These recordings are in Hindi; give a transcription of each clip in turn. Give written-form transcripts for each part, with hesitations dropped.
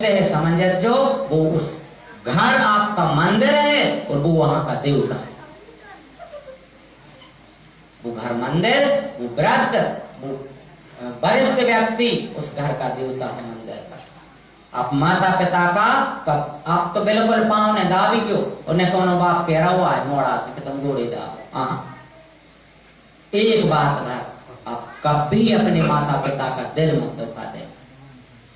है समंजस जो वो उस घर आपका मंदिर है और वो वहां का देवता है। वो घर मंदिर, वो व्रत, वो वरिष्ठ व्यक्ति उस घर का देवता है, मंदिर का। आप माता पिता का कब आप तो बिल्कुल पाँव ने दाबी क्यों उन्हें कोनो बाप कह रहा हुआ है मोड़ा से कि तुम गोड़े दाओ। हाँ, एक बात है, आप कभी अपने माता पिता का दिल मत दुखा दे,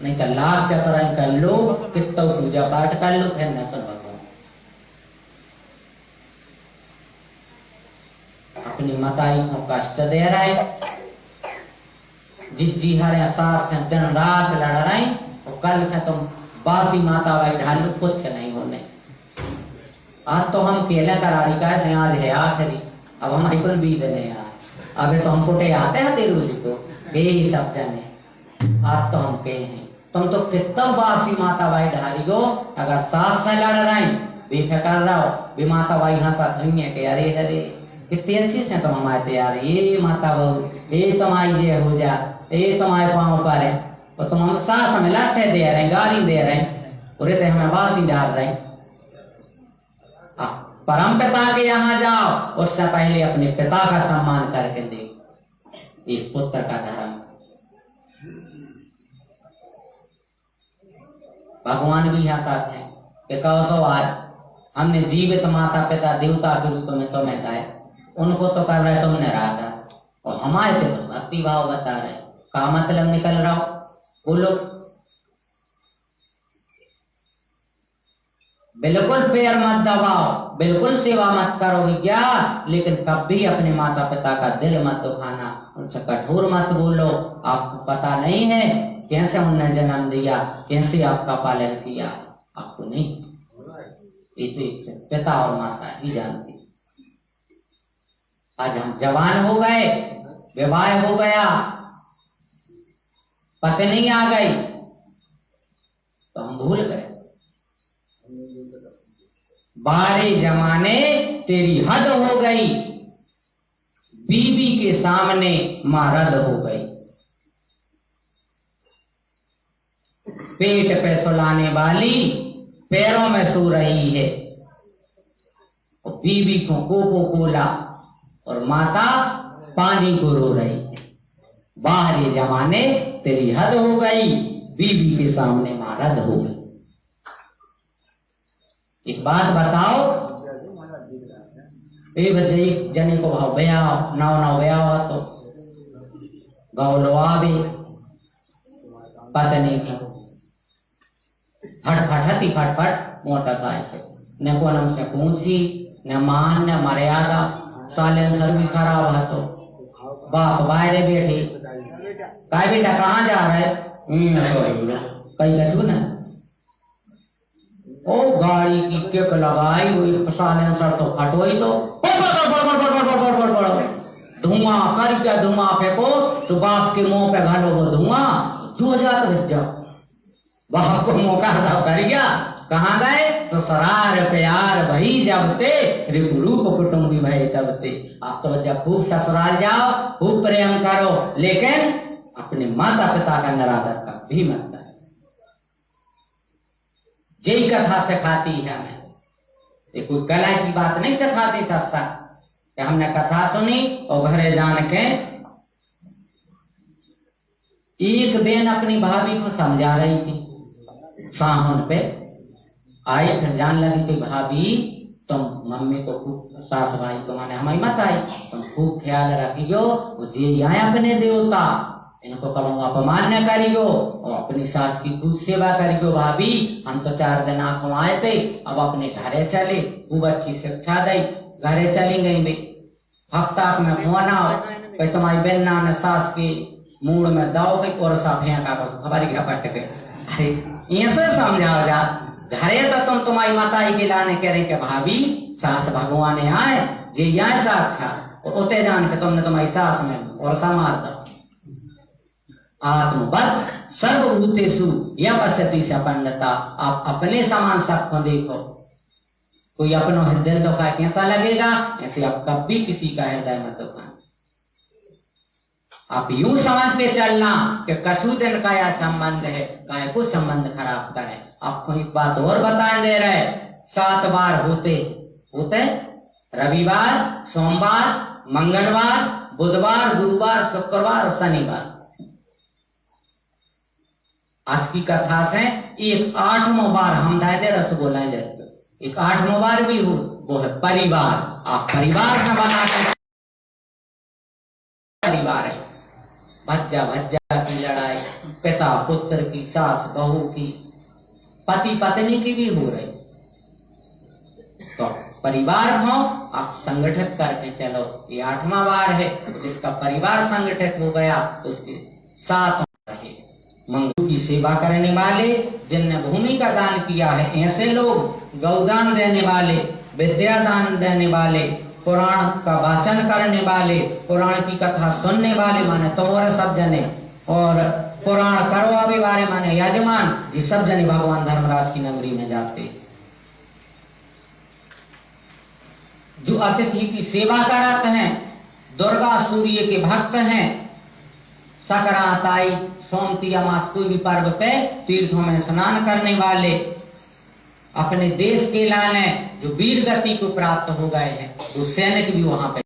नहीं तो लाख चक्राई कर लो, कितना पूजा पाठ कर लो, फिर न सुन भगवान। अपनी माताई को कष्ट दे रहे, जिज्जी हरे सास से दिन रात लड़ रहे, और कल से तुम बासी माता भाई ढालू कुछ नहीं होने। आज तो हम केले करारी का से आज है आखिरी, अब हम हाइपल भी देने यार, अबे तो हम फुटे आते हैं तेरू जी को यही सब जाने। आज तो हम कहे हैं तुम तो कितना बासी माता भाई ढारी हो, अगर सास से लड़ रहे बेफिक्र रहो, बे माता भाई हंसा धुइए के अरे अरे कितनी अच्छी से तुम हमारे तैयार, ये माता बहू ये तुम्हारी ये हो जा, ये तुम्हारे पाँव पर है, और तुम हम सास हमें लट्ठे दे रहे, गाली दे रहे, पूरे ते हमें बासी डाल रहे। परम पिता के यहाँ जाओ, उससे पहले अपने पिता का सम्मान करके देखो, एक पुत्र का धर्म। भगवान भी यहाँ साथ है कि कहो तो आज हमने जीवित माता पिता देवता के रूप में तुम्हें गाया, उनको तो कर रहे तुमने राधा, और हमारे पे तो भक्ति भाव बता रहे, का मतलब निकल रहा हो बोलो। बिल्कुल पैर मत दबाओ, बिल्कुल सेवा मत करो विज्ञा, लेकिन कभी अपने माता पिता का दिल मत दुखाना, उनसे कठोर मत बोलो। आपको पता नहीं है कैसे उन्होंने जन्म दिया, कैसे आपका पालन किया, आपको नहीं, ये तो एक पिता और माता ही जानती। आज हम जवान हो गए, विवाह हो गया, पत्नी आ गई, तो हम भूल गए। बारे जमाने तेरी हद हो गई, बीबी के सामने माँ रद हो गई। पेट पे सुलाने वाली पैरों में सो रही है, और बीबी को कोको कोला और माता पानी को रो रही है। बाहरी जमाने तेरी हद हो गई, बीबी के सामने माँ रद हो गई। एक बात बताओ, ए बच्चे जने को भाव बया नाव बया हुआ तो गाँव लो आवे पत्नी को फटफट फटफट मोटरसाइकिल, न को न से पूछी, न मान न मर्यादा, साइलेंसर भी खराब है, तो बाप बाहर बैठे काय बेटा कहाँ जा रहे, कहीं कछू न, ओ गाड़ी की किक लगाई हुई, साइलेंसर तो फटोई, तो धुआं करके धुआं फेंको, तो बाप के मुंह पे घालो वो धुआं, जो जात घिस जाओ, बाप को मौका दाव कर गया, कहाँ गए ससुराल प्यार भई जब ते, रूप कुटुंबी भय तब ते। आप तो बच्चा खूब ससुराल जाओ, खूब प्रेम करो, लेकिन अपने माता पिता का निरादर कभी मत करो। यही कथा सिखाती है हमें, ये कोई कला की बात नहीं सिखाती सस्ता, कि हमने कथा सुनी और घरे जान के एक बहन अपनी भाभी को समझा रही थी, साहन पे आई, फिर जान लगी कि भाभी तुम मम्मी को खूब, सास भाई को माने हमारी मत आई, तुम खूब ख्याल रखियो, जी आए अपने देवता, इनको कहो अपमान न करियो, और अपनी सास की खूब सेवा करियो। भाभी हम तो 4 दिन आंखों आए थे, अब अपने घरे चले, खूब अच्छी शिक्षा दी, घरे चली गई बे, हफ्ता में फोन आओ कि तुम्हारी बेन्ना ने सास के मूड में दाओ के और साफिया का बस खबर क्या पट गए। अरे ऐसे समझाओ जा, घरे तो तुम्हारी माता के लाने कह रही कि भाभी सास भगवान आए जे यहाँ साक्षात, और उते जान के तुमने तुम्हारी सास में और समार दो। आत्मवत सर्वभूतेषु यपश्यति स पंडिता, आप अपने समान सबको देखो, कोई अपना हृदय दुखा कैसा लगेगा, ऐसे आप कभी किसी का हृदय मत दुखाना। आप यूं समझ के चलना कि कछु दिन का यह संबंध है, काहे को संबंध खराब करे। आपको एक बात और बताए दे रहे, 7 बार होते रविवार, सोमवार, मंगलवार, बुधवार, गुरुवार, शुक्रवार और शनिवार। आज की कथा से एक 8वां बार हम दायदे रसगोला जाते, एक 8वां बार भी हो, वो है परिवार। आप परिवार से बनाते, परिवार है भज्जा भज्जा की लड़ाई, पिता पुत्र की, सास बहू की, पति पत्नी की भी हो रही। तो परिवार हो आप संगठित करके चलो। ये 8वां बार है, जिसका परिवार संगठित हो गया तो उसके साथ रहे। मंगू की सेवा करने वाले, जिनने भूमि का दान किया है, ऐसे लोग, गौदान देने वाले, विद्या दान देने वाले, पुराण का वाचन करने वाले, पुराण की कथा सुनने वाले, माने तुम्हारे सब जने, और पुराण करो अभी बारे माने यजमान, ये सब जने भगवान धर्मराज की नगरी में जाते। जो अतिथि की सेवा करते हैं, दुर्गा सूर्य के भक्त हैं, संक्रांत आई, सोमती अमास, कोई भी पर्व पे तीर्थों में स्नान करने वाले, अपने देश के लाने जो वीर गति को प्राप्त हो गए हैं, वो सैनिक भी वहां पे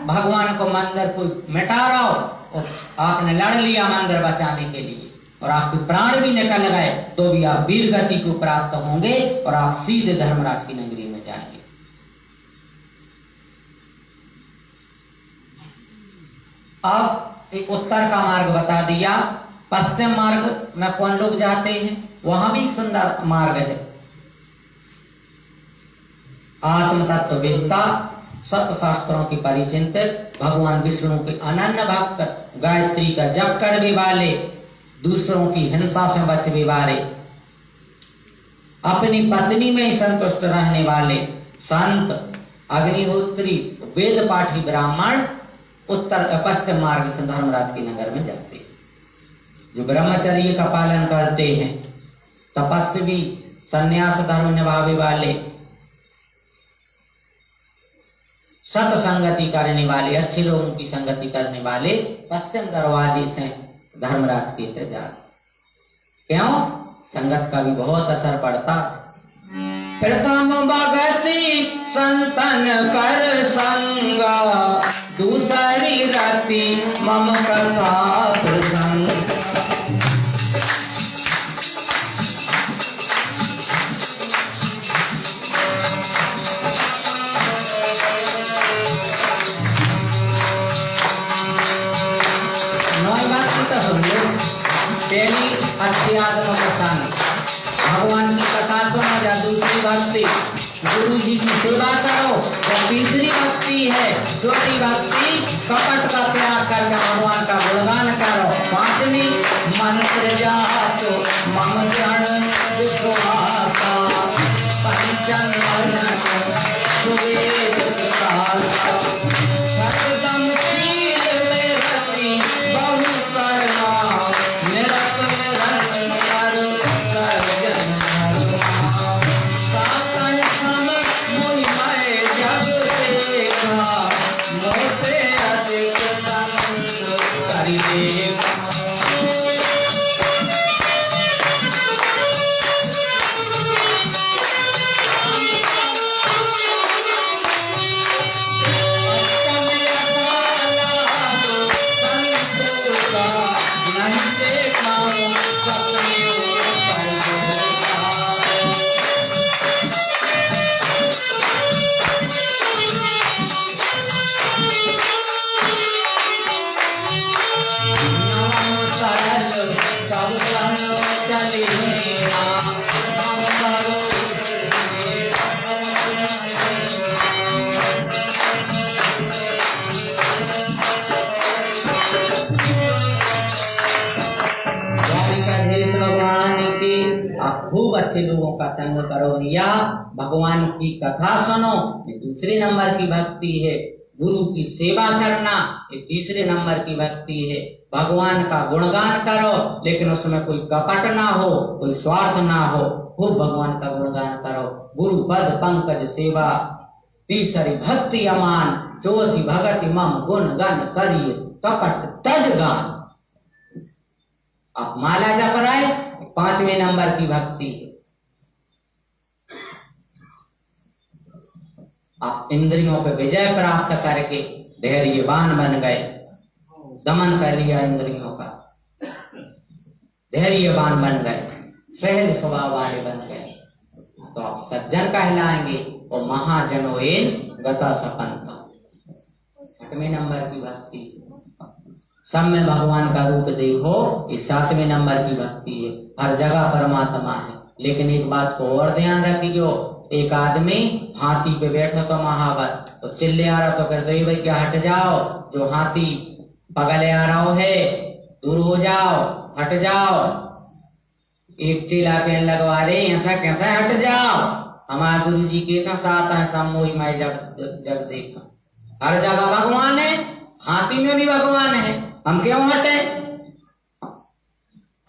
भगवान को मंदिर को मिटा रहा हो, और आपने लड़ लिया मंदिर बचाने के लिए और आपके प्राण भी निकल गए, तो भी आप वीर गति को प्राप्त होंगे और आप सीधे धर्मराज की नगरी में जाएंगे। अब एक उत्तर का मार्ग बता दिया, पश्चिम मार्ग में कौन लोग जाते हैं, वहां भी सुंदर मार्ग है। आत्म तत्ववेत्ता, सत्य शास्त्रों की परिचिंतित, भगवान विष्णु के अनन्य भक्त, गायत्री का जप करने वाले, दूसरों की हिंसा से बचने वाले, अपनी पत्नी में ही संतुष्ट रहने वाले संत, अग्निहोत्री, वेद पाठी ब्राह्मण उत्तर पश्चिम मार्ग से धर्मराज के नगर में जाते हैं। जो ब्रह्मचर्य का पालन करते हैं, तपस्वी, संन्यास धर्म निभावे वाले, सत्संगति करने वाले, अच्छे लोगों की संगति करने वाले पश्चिम दरवाजे से धर्मराज के इंतजार। क्यों? संगत का भी बहुत असर पड़ता। प्रथम भगति संतन कर संगा, दूसरी रति मम कथा प्रसंग। पहली अध्यात्म प्रसंग, भगवान की कथा सुनो, या दूसरी भक्ति गुरु जी की सेवा करो, या तीसरी भक्ति है छोटी भक्ति, कपट का त्याग करके भगवान का गुणगान करो। पांचवी मंत्र जातो मम जन विश्वासा, पंचम सुवेद प्रकाशा, सततम शील में रति बहु करना, निरत में रत कर जन सातन सम मुनि मैं जग देखा, मोते अधिक संत करि देखा। खूब अच्छे लोगों का संग करो, या भगवान की कथा सुनो, ये दूसरे नंबर की भक्ति है। गुरु की सेवा करना, ये तीसरे नंबर की भक्ति है। भगवान का गुणगान करो, लेकिन उसमें कोई कपट ना हो, कोई स्वार्थ ना हो, खूब भगवान का गुणगान करो। गुरु पद पंकज सेवा, तीसरी भक्ति अमान, चौथी भगति मम गुण गण करिए कपट तज गान। आप माला जप रहे, 5वें नंबर की भक्ति है। आप इंद्रियों पे विजय प्राप्त करके धैर्यवान बन गए, दमन कर लिया इंद्रियों का, धैर्यवान बन गए, सहज स्वभाव वाले बन गए, तो आप सज्जन कहलाएंगे और महाजनोएन गता सपंथा। 6वें नंबर की भक्ति, सब में भगवान का रूप देखो, इस 7वें नंबर की भक्ति है। हर जगह परमात्मा है। लेकिन एक बात को और ध्यान रखियो, एक आदमी हाथी पे बैठा तो महावत, तो चिल्ले आ रहा तो कहते भाई क्या हट जाओ, जो हाथी पगले आ रहा है दूर हो जाओ, हट जाओ। एक चिल्ला के लगवा रहे ऐसा कैसा हट जाओ, हमारे गुरु जी के साथ है समोही मैं जग देखा, हर जगह भगवान है, हाथी में भी भगवान है, हम क्यों हटे।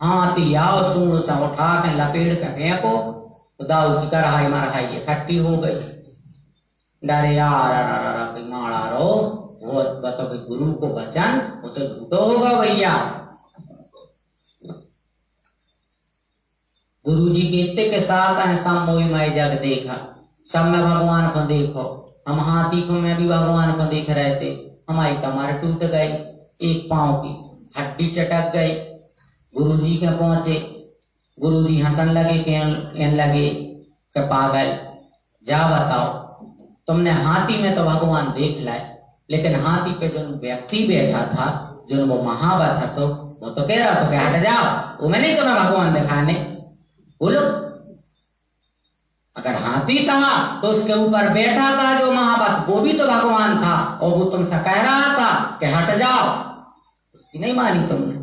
हाथी आओ सूंड सा उठा के लपेट के फेंको तो दाऊ की कढ़ाई मरहाई इकट्ठी हो गई। डरे यार मारा रो, वो बताओ गुरु को वचन वो तो झूठो होगा भैया। गुरु जी के इत्ते के साथ है सब मोई माई जग देखा, सब में भगवान को देखो। हम हाथी को में भी भगवान को देख रहे थे, हमारी कमर टूट गई, एक पांव की हड्डी चटक गई। गुरु जी के पहुंचे, गुरु जी हंसन लगे, कहने लगे कि पागल जा बताओ, तुमने हाथी में तो भगवान देख लाए, लेकिन हाथी पे जो व्यक्ति बैठा था, जो वो महावत था, तो वो तो कह रहा था कि हट जाओ, वो मैं नहीं तुम्हें भगवान दिखाने। बोलो, अगर हाथी था तो उसके ऊपर बैठा था जो महावत, वो भी तो भगवान था, और वो तुमसे कह रहा था कि हट जाओ, उसकी नहीं मानी तुमने।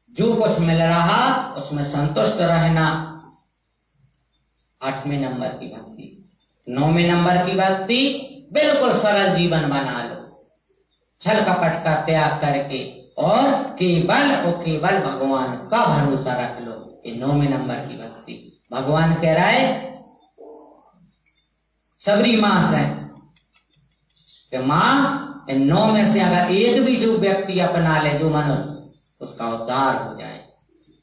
जो कुछ मिल रहा उसमें संतुष्ट रहना 8वें नंबर की भक्ति। 9वें नंबर की भक्ति, बिल्कुल सरल जीवन बना लो, छल कपट का त्याग करके और केवल भगवान का भरोसा रख लो। ये 9वें नंबर की भक्ति। भगवान कह रहा है सबरी मां से कि मां इन 9 में से अगर एक भी जो व्यक्ति अपना ले, जो मनुष्य, उसका उद्धार हो जाए।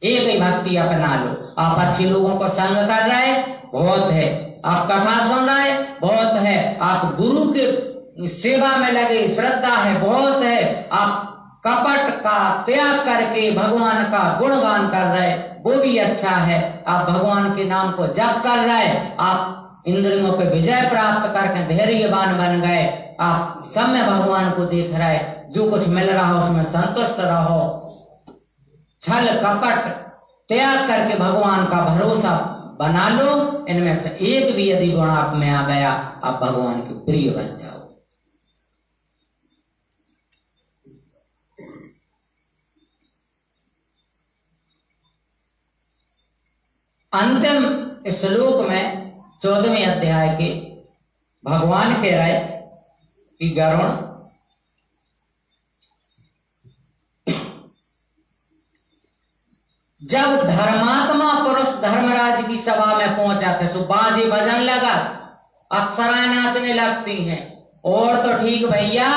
एक ही भक्ति अपना लो। आप अच्छे लोगों को संग कर रहे बहुत है, आप कथा सुन रहे बहुत है, आप गुरु के सेवा में लगे श्रद्धा है बहुत है, आप कपट का त्याग करके भगवान का गुणगान कर रहे वो भी अच्छा है, आप भगवान के नाम को जप कर रहे, आप इंद्रियों पे विजय प्राप्त करके धैर्यवान बन गए, आप सब में भगवान को देख रहे, जो कुछ मिल रहा हो उसमें संतुष्ट रहो, छल कपट त्याग करके भगवान का भरोसा बना लो। इनमें से एक भी यदि गुण आप में आ गया, आप भगवान के प्रिय बन जाओ। अंतिम श्लोक में 14वें अध्याय के भगवान कह रहे कि गरुण जब धर्मात्मा पुरुष धर्मराज की सभा में पहुंचा थे, सो बाजे बजन लगा, अप्सराएं नाचने लगती हैं, और तो ठीक भैया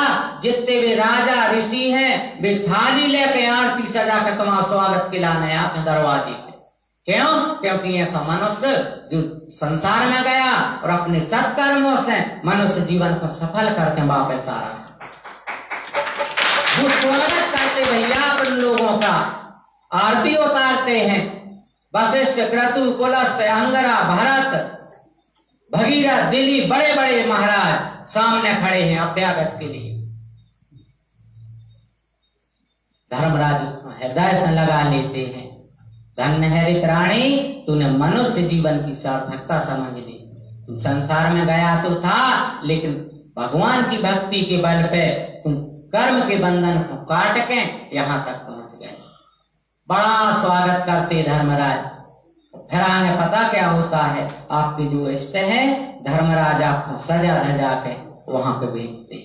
जितने भी राजा ऋषि हैं वे थाली लेके आरती सजा के तुम्हारा स्वागत खिलाने आते दरवाजे पे। क्यों? क्योंकि ऐसा मनुष्य जो संसार में गया और अपने सत्कर्मों से मनुष्य जीवन को सफल करके वापस आ रहा है, वो स्वागत करते भैया अपन लोगों का, आरती उतारते हैं। वशिष्ठ, क्रतु, पुलस्त्य, अंगरा, भरत, भगीरथ, दिलीप, बड़े बड़े महाराज सामने खड़े हैं अभ्यागत के लिए। धर्मराज उसको हृदय से लगा लेते हैं, धन्य है रे प्राणी, तूने मनुष्य जीवन की सार्थकता समझ ली। तू संसार में गया तो था, लेकिन भगवान की भक्ति के बल पे तुम कर्म के बंधन को काट के यहाँ तक पहुंच गए। बड़ा स्वागत करते धर्मराज। फिर आगे पता क्या होता है, आपके जो इष्ट है धर्मराज आपको सजा धजा के वहां पे भेजते।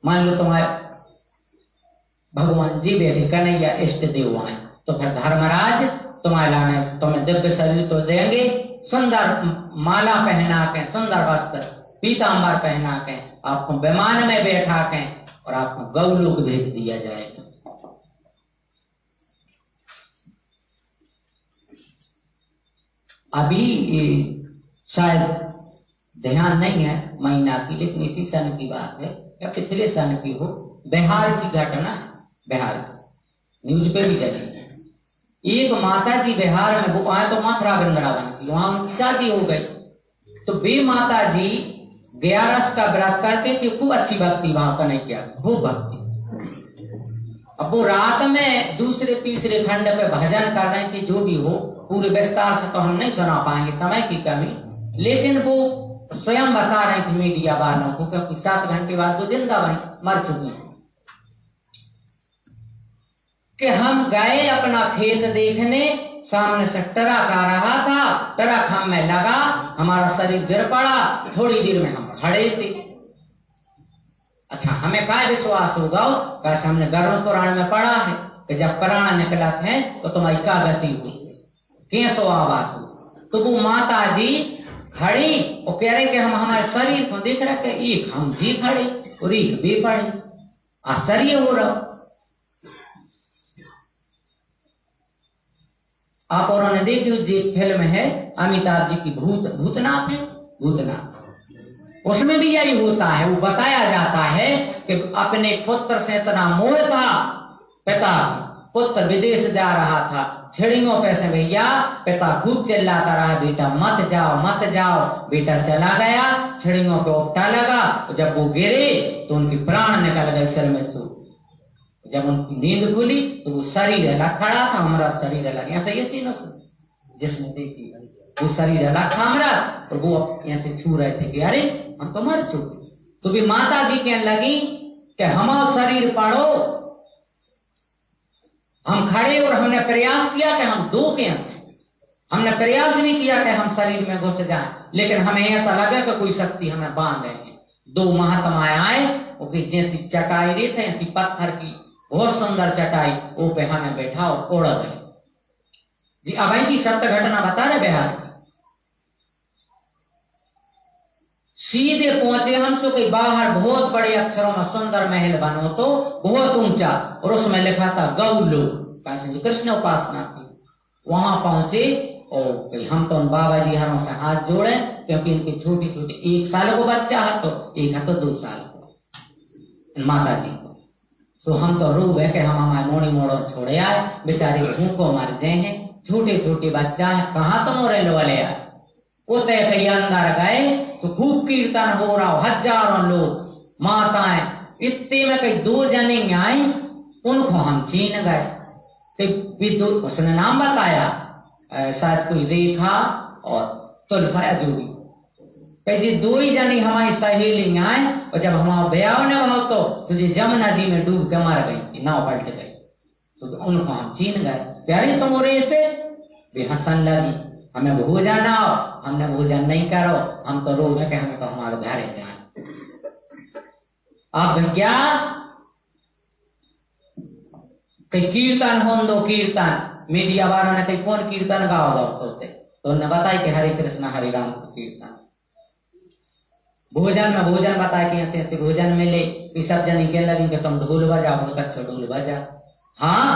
मान लो तुम्हारे भगवान जी बैठे कन्हैया इष्ट देव आए, तो फिर धर्मराज तुम्हारे लाने तुम्हें दिव्य शरीर तो देंगे, सुंदर माला पहना के, सुंदर वस्त्र पीताम्बर पहना के आपको विमान में बैठा के और आपको गौलोक भेज दिया जाएगा। अभी शायद ध्यान नहीं है महीना की, लेकिन इसी सन की बात है या पिछले सन की हो, बिहार की घटना, बिहार की न्यूज पे भी चली। एक माता जी बिहार में, वो आए तो मथुरा वृंदावन की, वहां उनकी शादी हो गई। तो वे माता जी 11 का व्रत करते थे, खूब अच्छी भक्ति वहां का नहीं किया, खूब भक्ति। अब वो रात में दूसरे तीसरे खंड पे भजन कर रहे थे, जो भी हो पूरे विस्तार से तो हम नहीं सुना पाएंगे, समय की कमी, लेकिन वो स्वयं बता रहे थे मीडिया वालों को, क्योंकि 7 घंटे बाद वो जिंदा बनी, मर चुकी हैं, कि हम गए अपना खेत देखने, सामने से ट्रक आ रहा था, ट्रक हम में लगा, हमारा शरीर गिर पड़ा, थोड़ी देर में हम खड़े थे। अच्छा, हमें क्या विश्वास होगा, कैसे हमने गर्भ पुराण में पढ़ा है कि जब प्राण निकला थे तो तुम्हारी क्या गति हुई, कैसो आवास हो। तो वो माता जी खड़ी और कह रहे कि हम हमारे शरीर को देख रहे कि एक हम जी खड़े और एक भी पड़े, आश्चर्य हो रहा। आप और ने देखी जो फिल्म है अमिताभ जी की, भूतनाथ है, भूतनाथ, उसमें भी यही होता है। वो बताया जाता है कि अपने पुत्र से इतना मोह था, पिता पुत्र विदेश जा रहा था, छिड़ियों पे से भैया पिता खूब चिल्लाता रहा, बेटा मत जाओ मत जाओ, बेटा चला गया, छिड़ियों पे उपटा लगा, तो जब वो गिरे तो उनके प्राण निकल गए सिर में से। जब उनकी नींद खुली तो वो शरीर अलग खड़ा था, हमारा शरीर अलग, ऐसा ये सीन जिसने देखी, वो शरीर अलग था हमारा, और वो ऐसे छू रहे थे कि अरे हम तो मर चुके। तो भी माता जी कहने लगी कि हमारा शरीर पड़ो, हम खड़े, और हमने प्रयास किया कि हम दो कैसे, हमने प्रयास भी किया कि हम शरीर में घुस जाएं, लेकिन हमें ऐसा लगा कि कोई शक्ति हमें बांध रही है। 2 महात्माएं आए, वो जैसी चटाई रही थे, ऐसी पत्थर की बहुत सुंदर चटाई, वो पे हमें बैठा और उड़ गए जी। अब की सत्य घटना बता रहे बिहार की। सीधे पहुंचे हम सो के बाहर, बहुत बड़े अक्षरों में सुंदर महल बनो तो बहुत ऊंचा, और उसमें लिखा था गौलोक, कृष्ण उपासना थी। वहां पहुंचे और हम तो उन बाबा जी हरों से हाथ जोड़े, क्योंकि इनके छोटी छोटी 1 साल को बच्चा है, तो एक है तो 2 साल को माता जी को। सो हम तो रो गए कि हम हमारे मोड़ी मोड़ो छोड़े आए, बेचारे भूखों मर जाए हैं, छोटे छोटे बच्चा है, कहाँ तो मोरे वाले आए। उते पे अंदर गए तो खूब कीर्तन हो रहा, हजारों लोग, माताएं, इतने में कई 2 जने आए, उनको हम छीन गए। उसने नाम बताया, शायद कोई रेखा और तुलसा जो भी, जी 2 ही जनी हमारी सहेली आए, और जब हमारा ब्याह न हो तो तुझे जमुना जी में डूब के मर गई थी, नाव पलट गई, तो उनको हम छीन गए। प्यारे तुम हो रहे थे, वे हंसन लगी, हमें भोजन आओ, हमने भोजन नहीं करो, हम तो रो गए कि हमें तो हमारे घर जाए। अब क्या कई कीर्तन हो दो, कीर्तन मीडिया वालों ने कई कौन कीर्तन गाओ होते, तो उन्हें बताया कि हरे कृष्ण हरे राम का कीर्तन। भोजन में भोजन बताया कि ऐसे ऐसे भोजन मिले, कि सब जन के लगी कि तुम ढोल बजाओ, बहुत अच्छा ढोल बजा। हाँ,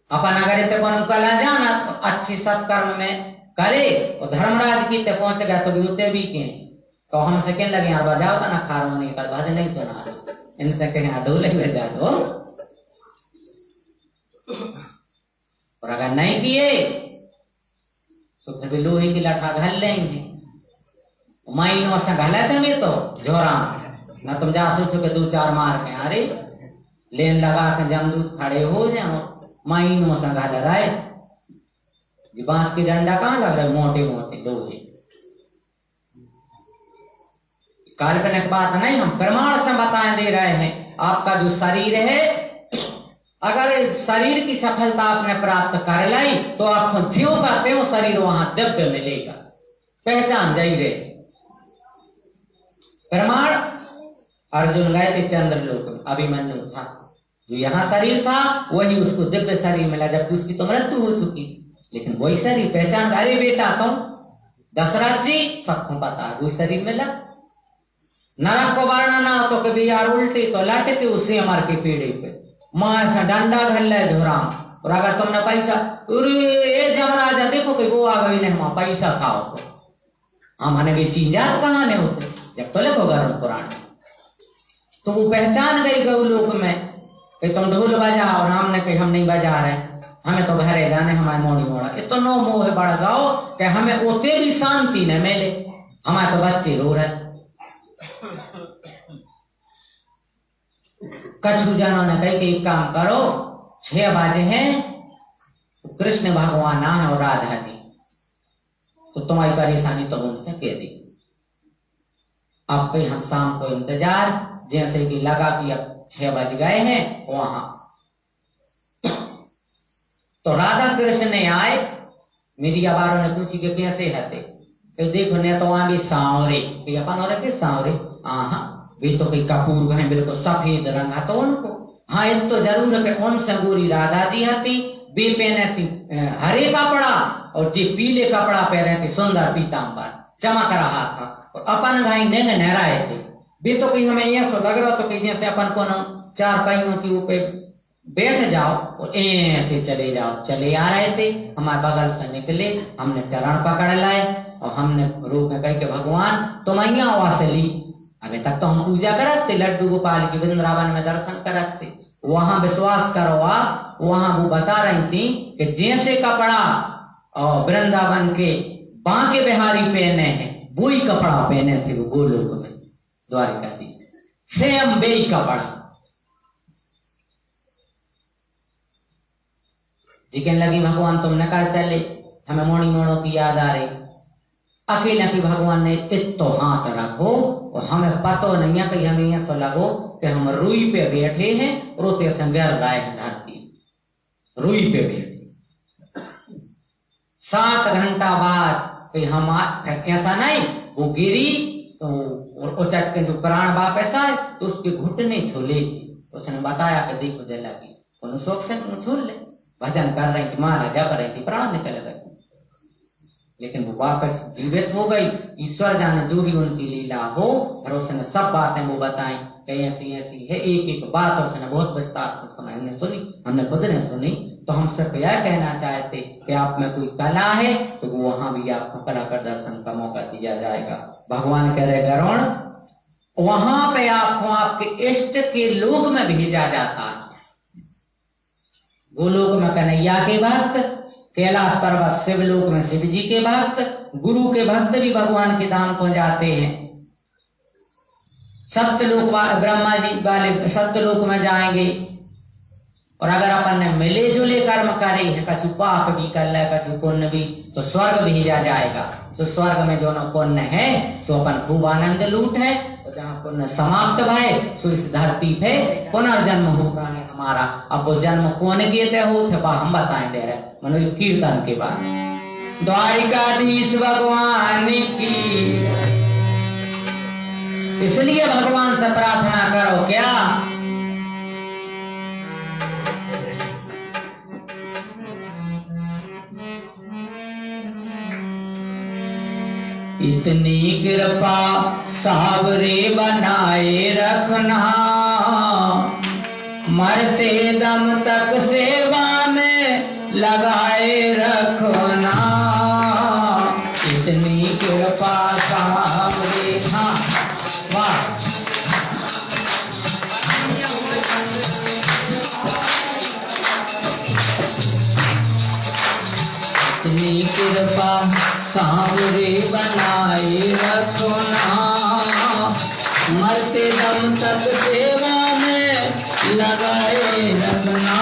अपन अगर इतने कौन कला जाना तो अच्छी सत्कर्म में करे, और धर्मराज की ते पहुंच गया तो भी उते भी के तो हमसे कहने लगे यार बजाओ तो ना खारोनी का भजन नहीं सुना, इनसे कहे ढोल ही बजा दो, और अगर नहीं किए तो फिर भी लोहे की लठा घल लेंगे। महीनों से घले थे मैं तो झोरा ना, तुम जा सोचो के 2-4 मार के अरे लेन लगा के जमदूत खड़े हो जाओ, महीनों से घल रहे जी। बांस की डंडा कहाँ लग रहे, मोटे मोटे लोहे। काल्पनिक बात नहीं, हम प्रमाण से बताए दे रहे हैं। आपका जो शरीर है, अगर शरीर की सफलता आपने प्राप्त कर ली तो आपको ज्यों का त्यों शरीर वहां दिव्य मिलेगा, पहचान जाइए। प्रमाण, अर्जुन गए थे चंद्रलोक में, अभिमन्यु था, जो यहाँ शरीर था वही उसको दिव्य शरीर मिला, जबकि उसकी तो मृत्यु हो चुकी, लेकिन वही शरीर पहचान। अरे बेटा तुम दशरथ जी सबको पता है, कोई शरीर में लग नरक को वर्णा ना तो कभी यार उल्टी तो लटके उसी हमारे की पीढ़ी पे मां से डंडा घर ले झोराम। और अगर तुमने पैसा ये जमराजा देखो कि वो आ गई ने हम पैसा खाओ तो हमने भी चीजात कहाँ ने होते जब तो लिखो गरुड़ पुराण। तो वो पहचान गई गौलोक में कि तुम ढोल बजाओ, और हमने कही हम नहीं बजा रहे, हमें तो घरे जाने हमारे मोड़ी मोड़ा इतना मोह बढ़ गाओ कि हमें ओते भी शांति न मिले, हमारे तो बच्चे रो रहे। कछु जनों ने कही कि एक काम करो 6 बजे हैं कृष्ण भगवान है और राधा जी, तो तुम्हारी परेशानी तो उनसे कह दी। अब कहीं हम शाम को इंतजार, जैसे कि लगा कि अब 6 बज गए हैं वहां तो राधा कृष्ण ने आए। मीडिया वालों ने पूछी कि कैसे हते, तो देखो ने तो वहां भी सांवरे अपन और के सांवरे वे तो कोई कपूर है बिल्कुल सफेद रंग तो उनको हाँ इन तो जरूर है कि उनसे गोरी राधा जी हती, वे पहने थी हरे कपड़ा और जे पीले कपड़ा पहने थे सुंदर पीताम्बर चमक रहा था, और अपन घाई ने नहराए थे। वे तो कहीं हमें यह लग रहा तो कहीं जैसे अपन को न 4 पहियों के ऊपर बैठ जाओ और ऐसे चले जाओ। चले आ रहे थे, हमारे बगल से निकले, हमने चरण पकड़ लाए और हमने रूप में कह के भगवान तुम वहां से ली। अभी तक तो हम पूजा करते लड्डू गोपाल की वृंदावन में दर्शन करते, वहां विश्वास करो आप वहां वो बता रही थी कि जैसे कपड़ा और वृंदावन के बांके बिहारी पहने हैं वही कपड़ा पहने थे वो गोलोक में द्वारिका जी, सेम वही कपड़ा। जिकन लगी भगवान तुम नकार चले, हमें मोड़ी मोड़ों की याद आ रही। अकेला की भगवान ने इतो हाथ रखो और हमें पतो नहीं है कि हमें ऐसा लगो कि हम रुई पे बैठे हैं, रोते से गिर रहा है धरती, रुई पे बैठे। 7 घंटा बाद कि हम ऐसा नहीं वो गिरी तो उचट के जो प्राण वापस आए तो उसके घुटने छोलेगी। उसने बताया कि देखो जला की उन शौक से छोड़ ले, भजन कर रही थी, माला जप रही थी, प्राण निकल गए, लेकिन वो वापस जीवित हो गई। ईश्वर जाने जो भी उनकी लीला हो, फिर उसने सब बातें वो बताई कि ऐसी ऐसी है। एक एक बात उसने बहुत विस्तार से सुनाई, हमने सुनी, हमने खुद ने सुनी। तो हम सिर्फ यह कहना चाहते कि आप में कोई कला है तो वो वहां भी आपको कला का दर्शन का मौका दिया जाएगा। भगवान कह रहे गरुड़ वहां पे आपको आपके इष्ट के लोक में भेजा जाता है। गोलोक में कन्हैया के भक्त, कैलाश पर्वत शिवलोक में शिव जी के भक्त, गुरु के भक्त भी भगवान के धाम को जाते हैं। सप्तलोक ब्रह्मा जी वाले सप्तलोक में जाएंगे। और अगर अपन ने मिले जुले कर्म करे हैं, कछु पाप भी कर ले कछु पुण्य भी, तो स्वर्ग भेजा जाएगा। तो स्वर्ग में जो न पुण्य है तो अपन खूब आनंद लूट है, और जहाँ पुण्य समाप्त भय सो इस धरती पे पुनर्जन्म होता है हमारा। अब वो जन्म कौन देते हो थे हम बताएं दे रहे मनो कीर्तन के बाद। द्वारिकाधीश भगवान की, इसलिए भगवान से प्रार्थना करो क्या, इतनी कृपा सावरे बनाए रखना, मरते दम तक सेवा में लगाए रखना। इतनी कृपा सावरे, हाँ वाह, इतनी कृपा सावरे बनाए रखना, मरते दम तक सेवा में लगाए रखना। लगाए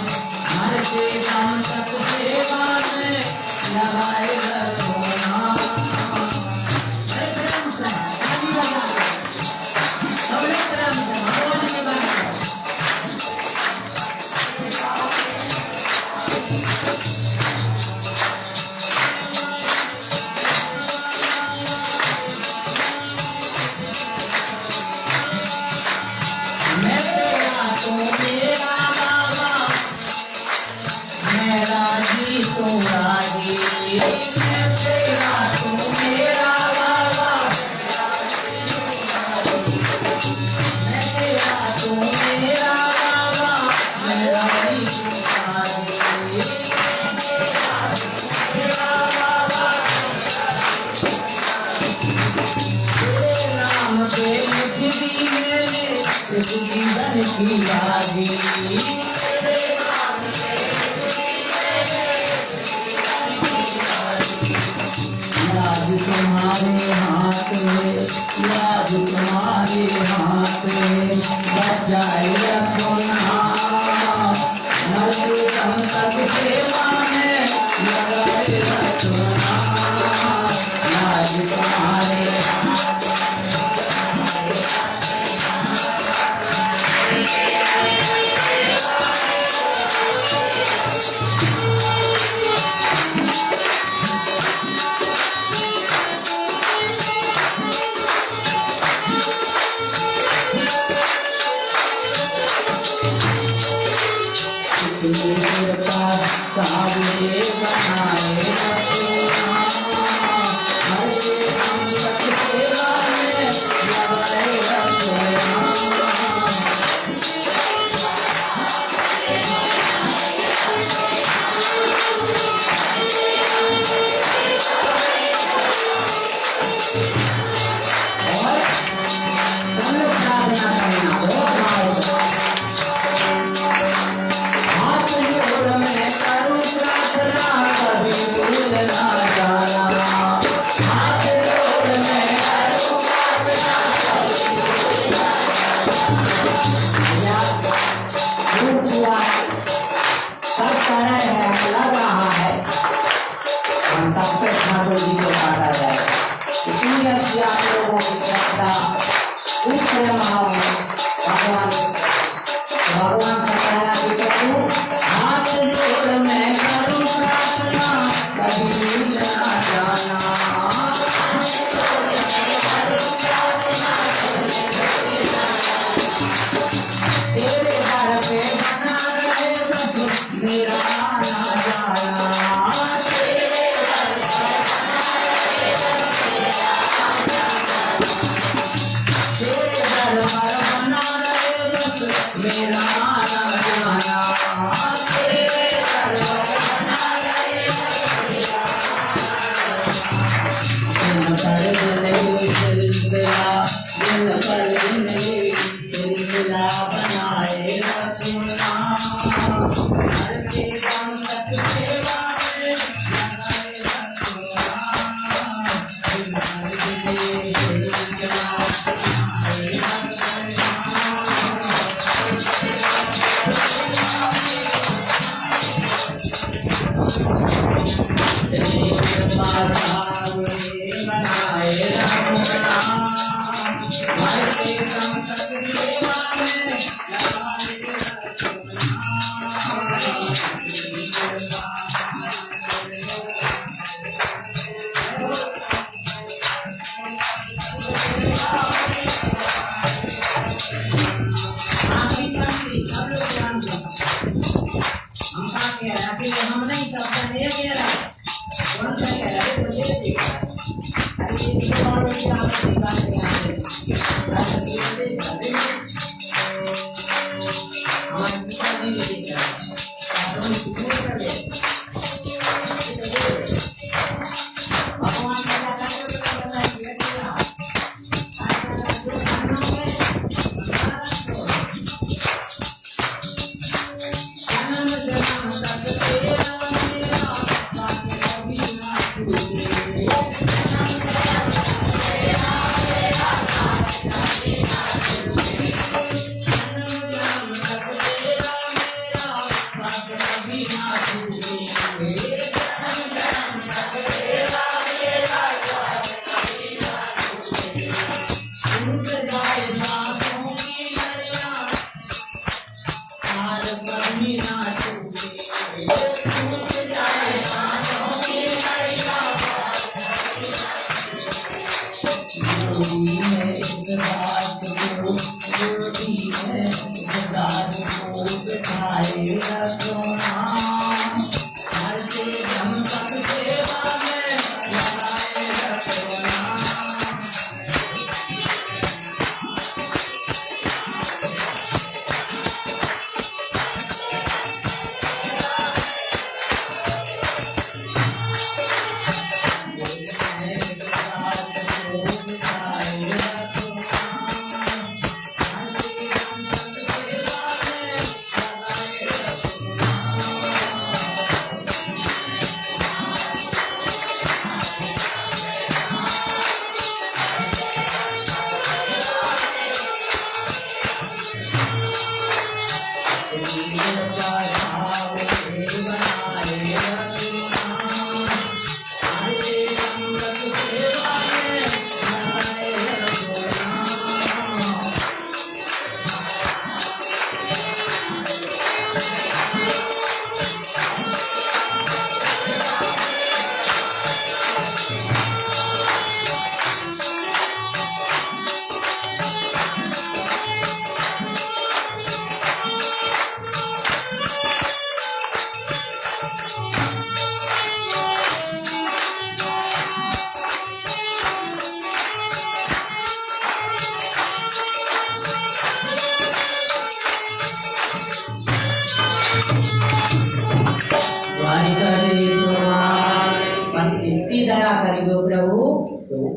रखना जीवन की बाजी याद तुम्हारे हाथ में याद तुम्हारे हाथ में बचाए रखना नव संकट सेवा में लगाए रखना याद तुम्हारे सावरे बनाए रखना हरे संकट सेवा में लगाए रखना और हम लोग प्रार्थना करना हाथ जोड़ में करूं प्रार्थना कभी भूल ना जाना हाथ जोड़ में करूं प्रार्थना कभी भूल ना जाना सब तरह है लग रहा है हम तब तक ठाकुर जी को काटा जाए इसलिए आप लोगों की श्रद्धा उस भाव में भगवान का कहना कि प्रभु हाथ जोड़ में करूं प्रार्थना कभी भूल ना जाना तेरे दर पे बना रहे प्रभु मेरा आना जाना तेरे दर पर बना रहे प्रभु मेरा आना जाना तेरे दर पर बना रहे दिन पर नहीं सिलसिला बनाए रखना हर के संकट सेवा में लगाए रखना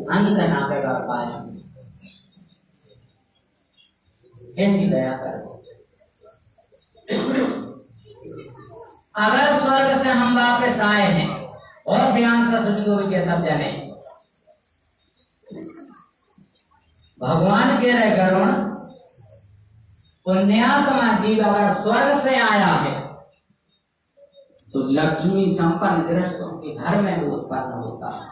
अंत ना बिगड़ पाए। ऐसी दया करो। अगर स्वर्ग से हम वापस आए हैं और ध्यान से सुनियो के सब जने, भगवान कह रहे गरुण, पुण्यात्मा जीव अगर स्वर्ग से आया है तो लक्ष्मी संपन्न गृहस्थों के घर में वो उत्पन्न होता है।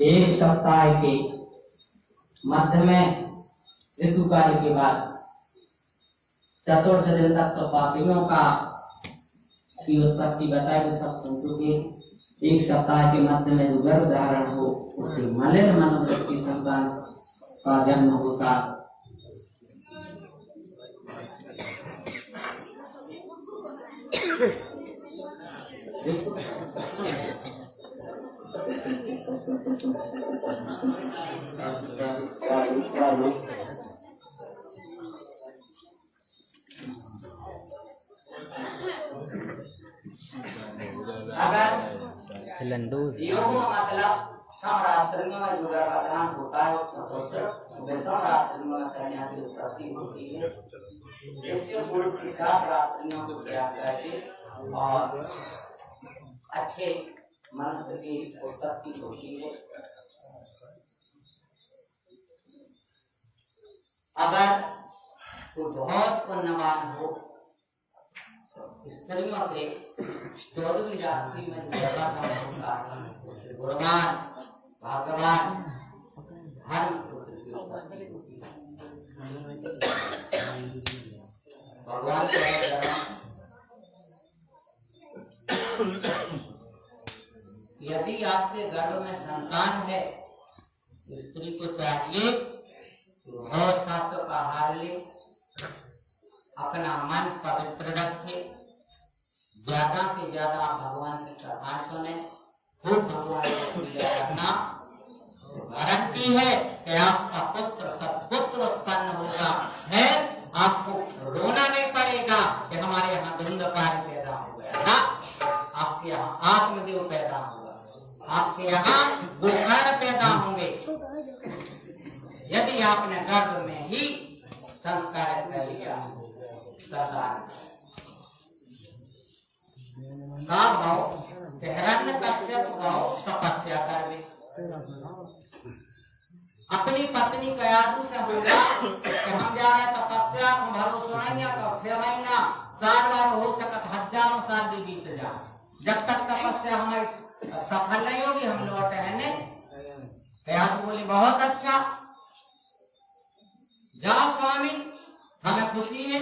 एक सप्ताह के मध्य में ऋतुकाल के बाद चतुर्थ दिन तक तो पापियों का की उत्पत्ति बताई सब चूंकि एक सप्ताह के मध्य में जो गर्भ धारण हो उसके मलिन मनुष्य की संतान का जन्म होता। मतलब समरात्रियों में जो गर्भाधान होता है उसमें समरात्रियों में कन्या की उत्पत्ति होती है। इससे पूर्व की 7 रात्रियों को त्याग करके और अच्छे मनुष्य की उत्पत्ति होती है। अगर तो बहुत पुण्यवान हो स्त्रियों के 14वीं रात्रि में गर्भाधान होता है, गुणवान भाग्यवान धर्म भगवान यदि आपके गर्भ में संतान है स्त्री को चाहिए बहुत सात्विक आहार ले, अपना मन पवित्र रखे, ज्यादा से ज्यादा भगवान की कथा सुने, खूब भगवान को पूजा करना। गारंटी है कि आपका पुत्र सत्पुत्र उत्पन्न होगा है। आपको रोना नहीं पड़ेगा कि हमारे यहाँ धुंधकार पैदा हो गया था, आपके यहाँ आत्मदेव पैदा होगा, आपके यहाँ गोकर्ण पैदा होंगे। यदि आपने गर्भ में ही संस्कार कर लिया तपस्या कर अपनी पत्नी कयादू से बोला कि हम जा रहे तपस्या को भरोसा नहीं तो 6 महीना साल बार हो सकत हजारों साल भी बीत जाए, जब तक तपस्या हमारी सफल नहीं होगी हम लौट रहने। कयादू बोली बहुत अच्छा, जाओ स्वामी हमें खुशी है।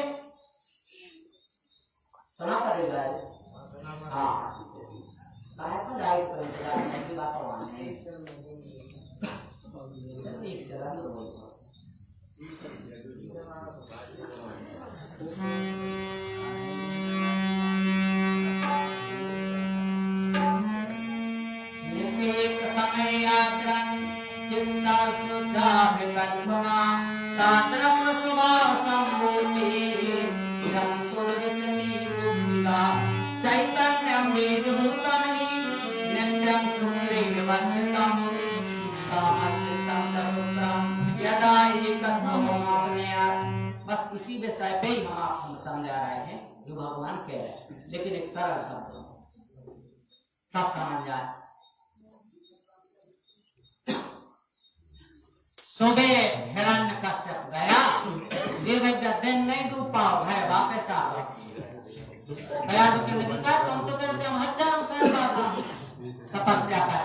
सुना पड़ेगा हाँ समय चिंता शुद्धा बस इसी विषय पे ही हम आपको समझा रहे हैं जो भगवान कह रहे हैं, लेकिन एक सरल शब्द सब समझ जाए। सुबह हिरण्यकश्यप गया, दिन नहीं डूब पाओ घर वापस आ गया। तुम तो करते हम हजारों साल तपस्या कर,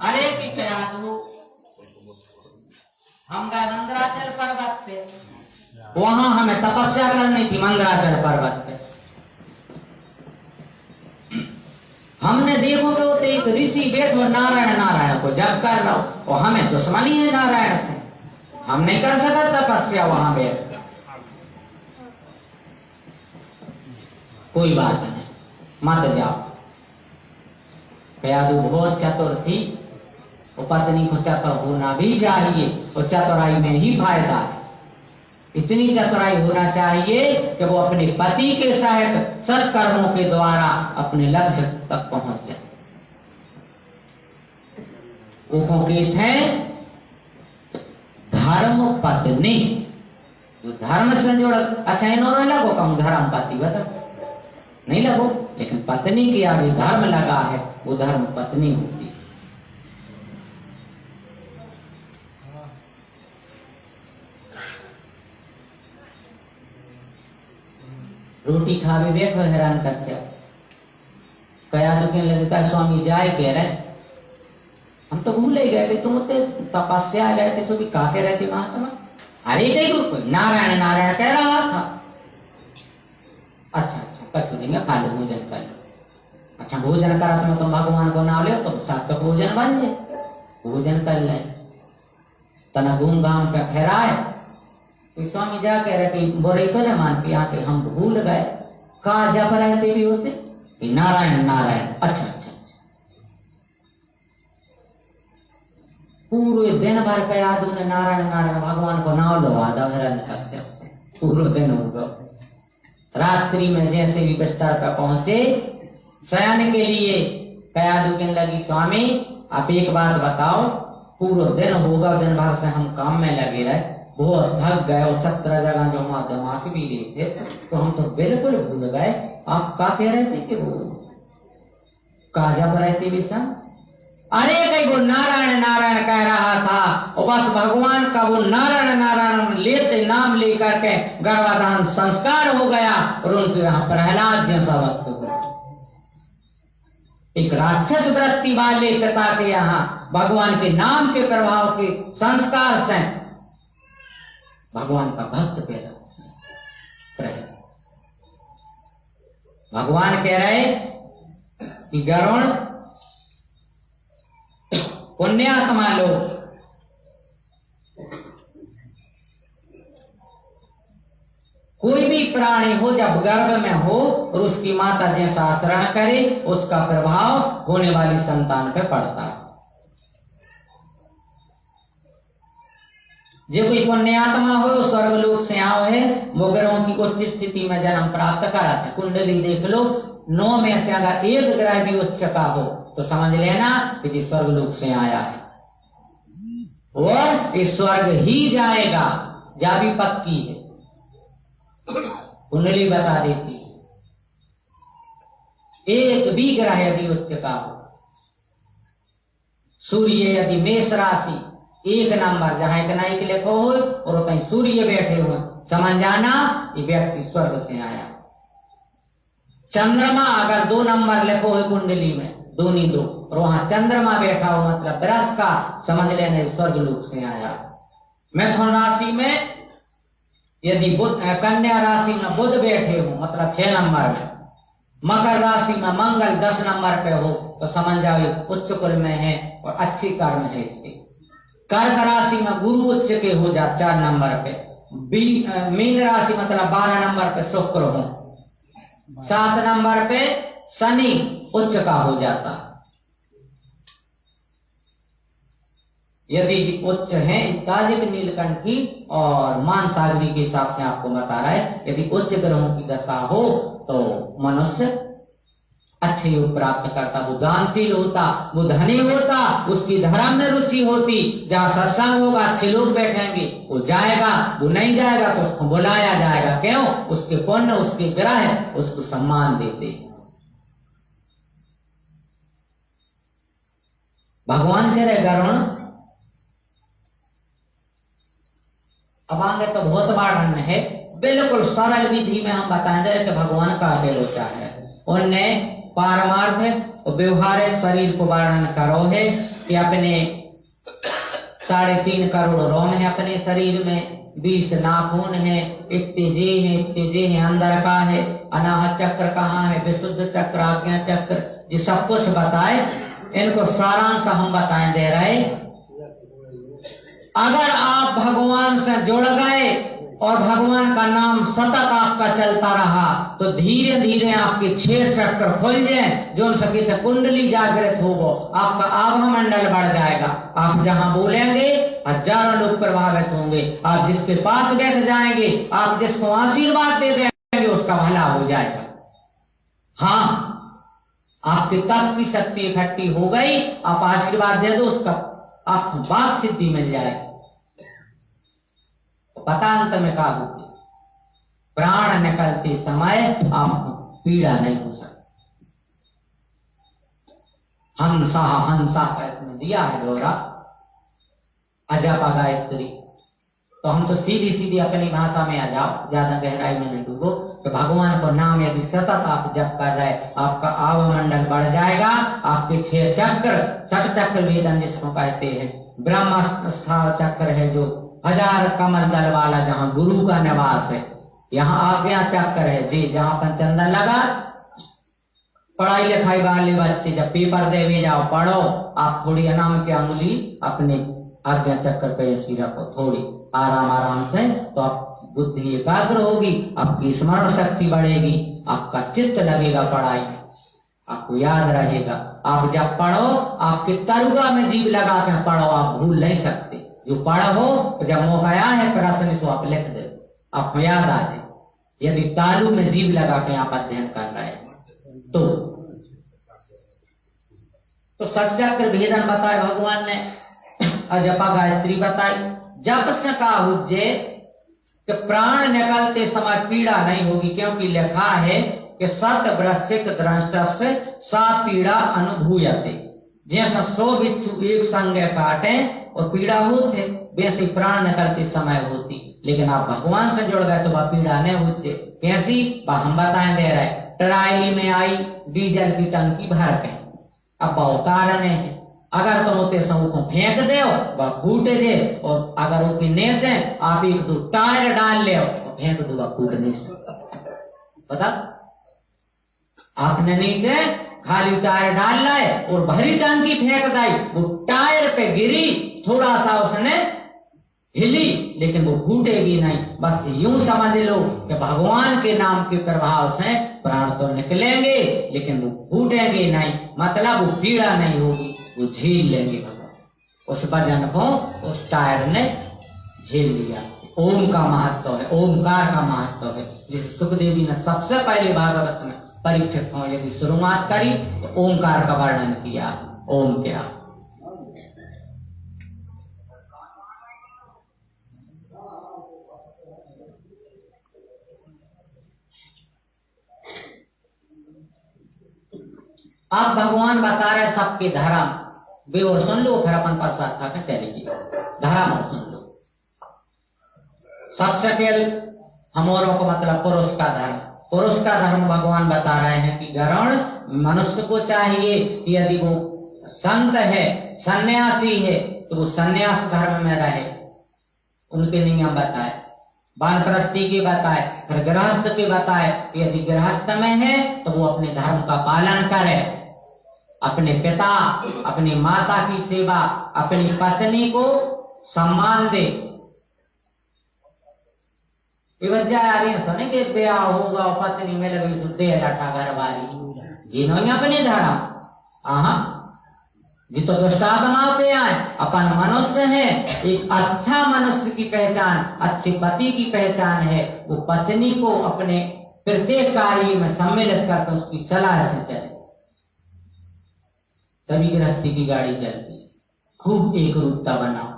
अरे की कयादू हम गए मंदराचल पर्वत पे, वहां हमें तपस्या करनी थी मंदराचल पर्वत पे। हमने देखो तो एक ऋषि बैठो नारायण नारायण को जप कर रहा हो और हमें दुश्मनी है नारायण से, हम नहीं कर सकते तपस्या वहां बैठ। कोई बात नहीं मत जाओ। कयादू बहुत चतुर थी, वो पत्नी को चतुर होना भी चाहिए और चतुराई में ही फायदा है। इतनी चतुराई होना चाहिए कि वो अपने पति के सहित सत्कर्मों के द्वारा अपने लक्ष्य तक पहुंच जाए। वो गीत है धर्म पत्नी, जो धर्म से जोड़। अच्छा इन्होंने लगो कम धर्म पति बता नहीं लगो, लेकिन पत्नी के आगे धर्म लगा है, वो धर्म पत्नी होती। रोटी खावे देखो हैरान करते कया तो कहने लगे का स्वामी जाए कह रहे, हम तो भूले गए थे, तुम तो तपस्या गए थे, सो भी कहा कह रहे थे महात्मा। अरे देखो नारायण नारायण कह रहा था। अच्छा अच्छा कछु देंगे, खा लो भोजन कर लो। अच्छा भोजन करा तो तुम भगवान को ना ले तो सार्थक भोजन बन जाए, भोजन कर ले। तना घूम घाम के फेराए तो स्वामी जा कह रहे थे बोरे तो न मान के आके हम भूल गए, कहा जप रहे थे भी होते नारायण नारायण। अच्छा अच्छा पूरे दिन भर का याद उन्हें नारायण नारायण भगवान को नाम लो आधा हिरण्यकश्यप से पूरा दिन हो गया। रात्रि में जैसे भी बिस्तर पर पहुंचे शयन के लिए कयादू कहने लगी स्वामी आप एक बात बताओ, पूरा दिन होगा, दिन भर से हम काम में लगे रहे, बहुत थक गए और 17 जगह जो हम दिमाग भी रहे थे तो हम तो बिल्कुल भूल गए। आप क्या कह रहे थे कि वो काजा पर रहते भी सन? अरे कहीं वो नारायण नारायण कह रहा था और बस भगवान का वो नारायण नारायण लेते नाम लेकर के गर्भाधान संस्कार हो गया और उनके यहाँ प्रहलाद जैसा वक्त हो गया। एक राक्षस वृत्ति वाले पिता के यहाँ भगवान के नाम के प्रभाव के संस्कार से भगवान का भक्त पैदा करे। भगवान कह रहे कि गरुण पुण्यात्मा लोग कोई भी प्राणी हो जब गर्भ में हो और उसकी माता जैसा आचरण करे उसका प्रभाव होने वाली संतान पे पड़ता है। जो कोई पुण्यात्मा हो स्वर्गलोक से आओ है वो ग्रहों की उच्च स्थिति में जन्म प्राप्त कराते। कुंडली देख लो, 9 में से अगर एक ग्रह भी उच्च का हो तो समझ लेना कि स्वर्गलोक से आया है और इस स्वर्ग ही जाएगा, जा भी पक्की है, कुंडली बता देती। एक भी ग्रह यदि उच्च का हो, सूर्य यदि मेष राशि 1 नंबर जहां एक ना एक लिखो हो और कहीं सूर्य बैठे हो, समझ जाना ये व्यक्ति स्वर्ग से आया। चंद्रमा अगर 2 नंबर लिखो हो कुंडली में, 2 और वहां चंद्रमा बैठा हो मतलब बृहस्पति का, समझ लेना स्वर्ग लोक से आया। मिथुन राशि में यदि कन्या राशि में बुध बैठे हो मतलब 6 नंबर में, मकर राशि में मंगल 10 नंबर पे हो तो समझ जाओ उच्च कुल में है और अच्छी कर्म है इसके। कर्क राशि में गुरु उच्च के हो जा 4 नंबर पे, मीन राशि मतलब 12 नंबर पे शुक्र हो, 7 नंबर पे शनि उच्च का हो जाता। यदि उच्च है ताजिक नीलकंठी और मानसागरी के हिसाब से आपको बता रहा है, यदि उच्च ग्रहों की दशा हो तो मनुष्य अच्छे योग प्राप्त करता, वो दानशील होता, वो धनी होता, उसकी धर्म में रुचि होती, जहाँ सत्संग होगा अच्छे लोग बैठेंगे वो जाएगा, वो नहीं जाएगा तो उसको बुलाया जाएगा। क्यों? उसके पुण्य उसके ग्रह उसको सम्मान देते। भगवान कह रहे गरुण अब आगे तो बहुत वर्णन है, बिल्कुल सरल विधि में हम बताएंगे कि भगवान का अकेलोचा है। उनने पारमार्थ और व्यवहारिक शरीर को वर्णन करो है कि अपने 3.5 करोड़ रोम है अपने शरीर में, 20 नाखून है, इतने जे है, अंदर का है, अनाहत चक्र कहाँ है, विशुद्ध चक्र, आज्ञा चक्र, ये सब कुछ बताए। इनको सारांश हम बताएं दे रहे। अगर आप भगवान से जुड़ गए और भगवान का नाम सतत आपका चलता रहा तो धीरे धीरे आपके 6 चक्र खुल जाए, जो सके कुंडली जागृत हो, आपका आभा मंडल बढ़ जाएगा। आप जहां बोलेंगे हजारों लोग प्रभावित होंगे। आप जिसके पास बैठ जाएंगे, आप जिसको आशीर्वाद दे देंगे, उसका भला हो जाएगा। हाँ, आपके तप की शक्ति इकट्ठी हो गई, आप आशीर्वाद दे दो, उसका आपको बात सिद्धि मिल जाएगी। पता अंत में क्या होती, प्राण निकलते समय आपको पीड़ा नहीं हो सकती। हंसा हंसा का इसमें दिया है दोहरा, अजपा गायत्री। तो हम तो सीधी सीधी अपनी भाषा में आ जाओ, ज्यादा गहराई में नहीं डूबो। तो भगवान को नाम यदि सतत आप जप कर रहे, आपका आवमंडल बढ़ जाएगा। आपके 6 चक्र, 6 चक्र वेदन जिसको कहते हैं, ब्रह्मस्थान चक्र है जो 1000 कमल दल वाला, जहाँ गुरु का निवास है। यहाँ आज्ञा चक्र है जी, जहाँ पंचंदन लगा। पढ़ाई लिखाई वाले बच्चे जब पेपर देवे जाओ, पढ़ो, आप थोड़ी अनाम की अंगुली अपने आज्ञा चक्र पे ऐसी रखो, थोड़ी आराम आराम से, तो आप बुद्धि एकाग्र होगी, आपकी स्मरण शक्ति बढ़ेगी, आपका चित्त लगेगा पढ़ाई में, आपको याद रहेगा। आप जब पढ़ो, आपके तरुआ में जीव लगा के पढ़ो, आप भूल नहीं सकते। जो पढ़ो, जब मौका आया है प्रश्न इसको आप लिख दे, आपको याद आ जाए। यदि तालु में जीव लगा के आप अध्ययन कर रहे हैं तो 6 चक्र भेदन बताए भगवान ने, अजपा गायत्री बताई। जप से का हुज्जे कि प्राण निकलते समय पीड़ा नहीं होगी, क्योंकि लिखा है कि सत वृश्चिक द्रष्टस्य सा पीड़ा अनुभूयते। जैसा 100 बिच्छू एक संगे काटे और पीड़ा होते, वैसे प्राण निकलते समय होती। लेकिन आप भगवान से जुड़ गए तो वह पीड़ा नहीं होती। कैसी हम बताएं दे रहे, ट्रायली में आई डीजल की टंकी भर के, अब उतारने है, अगर तुम उसे को फेंक दे वह फूट जे, और अगर उसके नीचे आप 1-2 टायर डाल ले और फेंक दो, वह फूट नहीं सकता। पता, आपने नीचे खाली टायर डाल लाए और भरी टंकी फेंक दी, वो टायर पे गिरी, थोड़ा सा उसने हिली, लेकिन वो फूटेगी नहीं। बस यूं समझ लो कि भगवान के नाम के प्रभाव से प्राण तो निकलेंगे, लेकिन वो फूटेंगे नहीं, मतलब वो पीड़ा नहीं होगी, वो झेल लेंगे भगवान। उस वजन को उस टायर ने झेल लिया। ओम का महत्व है, ओमकार का महत्व है। जिस सुखदेव जी ने सबसे पहले भागवत में परीक्षित को यदि शुरुआत करी तो ओमकार का वर्णन किया। ओम क्या, अब भगवान बता रहे सबके धर्म, वे और सुन लो, फिर अपन प्रसाद खा के चलेगी। धर्म और सुन लो। सबसे पहले हमोरों को मतलब पुरुष का धर्म। पुरुष का धर्म भगवान बता रहे हैं कि गरुण मनुष्य को चाहिए कि यदि वो संत है, सन्यासी है, तो वो सन्यास धर्म में रहे, उनके नियम बताए। वानप्रस्थी के बताए, फिर गृहस्थ के बताए। यदि गृहस्थ में है तो वो अपने धर्म का पालन करे, अपने पिता अपनी माता की सेवा, अपनी पत्नी को सम्मान दे। सुने के ब्याह होगा पत्नी में लगी सुधे लाटा घर वाली जिन्होंने अपने धर्म जी तो दुष्टात्मा के आए, अपन मनुष्य है। एक अच्छा मनुष्य की पहचान, अच्छे पति की पहचान है वो पत्नी को अपने प्रत्येक कार्य में सम्मिलित करके उसकी सलाह से चले, तभी गृहस्थी की गाड़ी चलती। खूब एक रूपता बनाओ।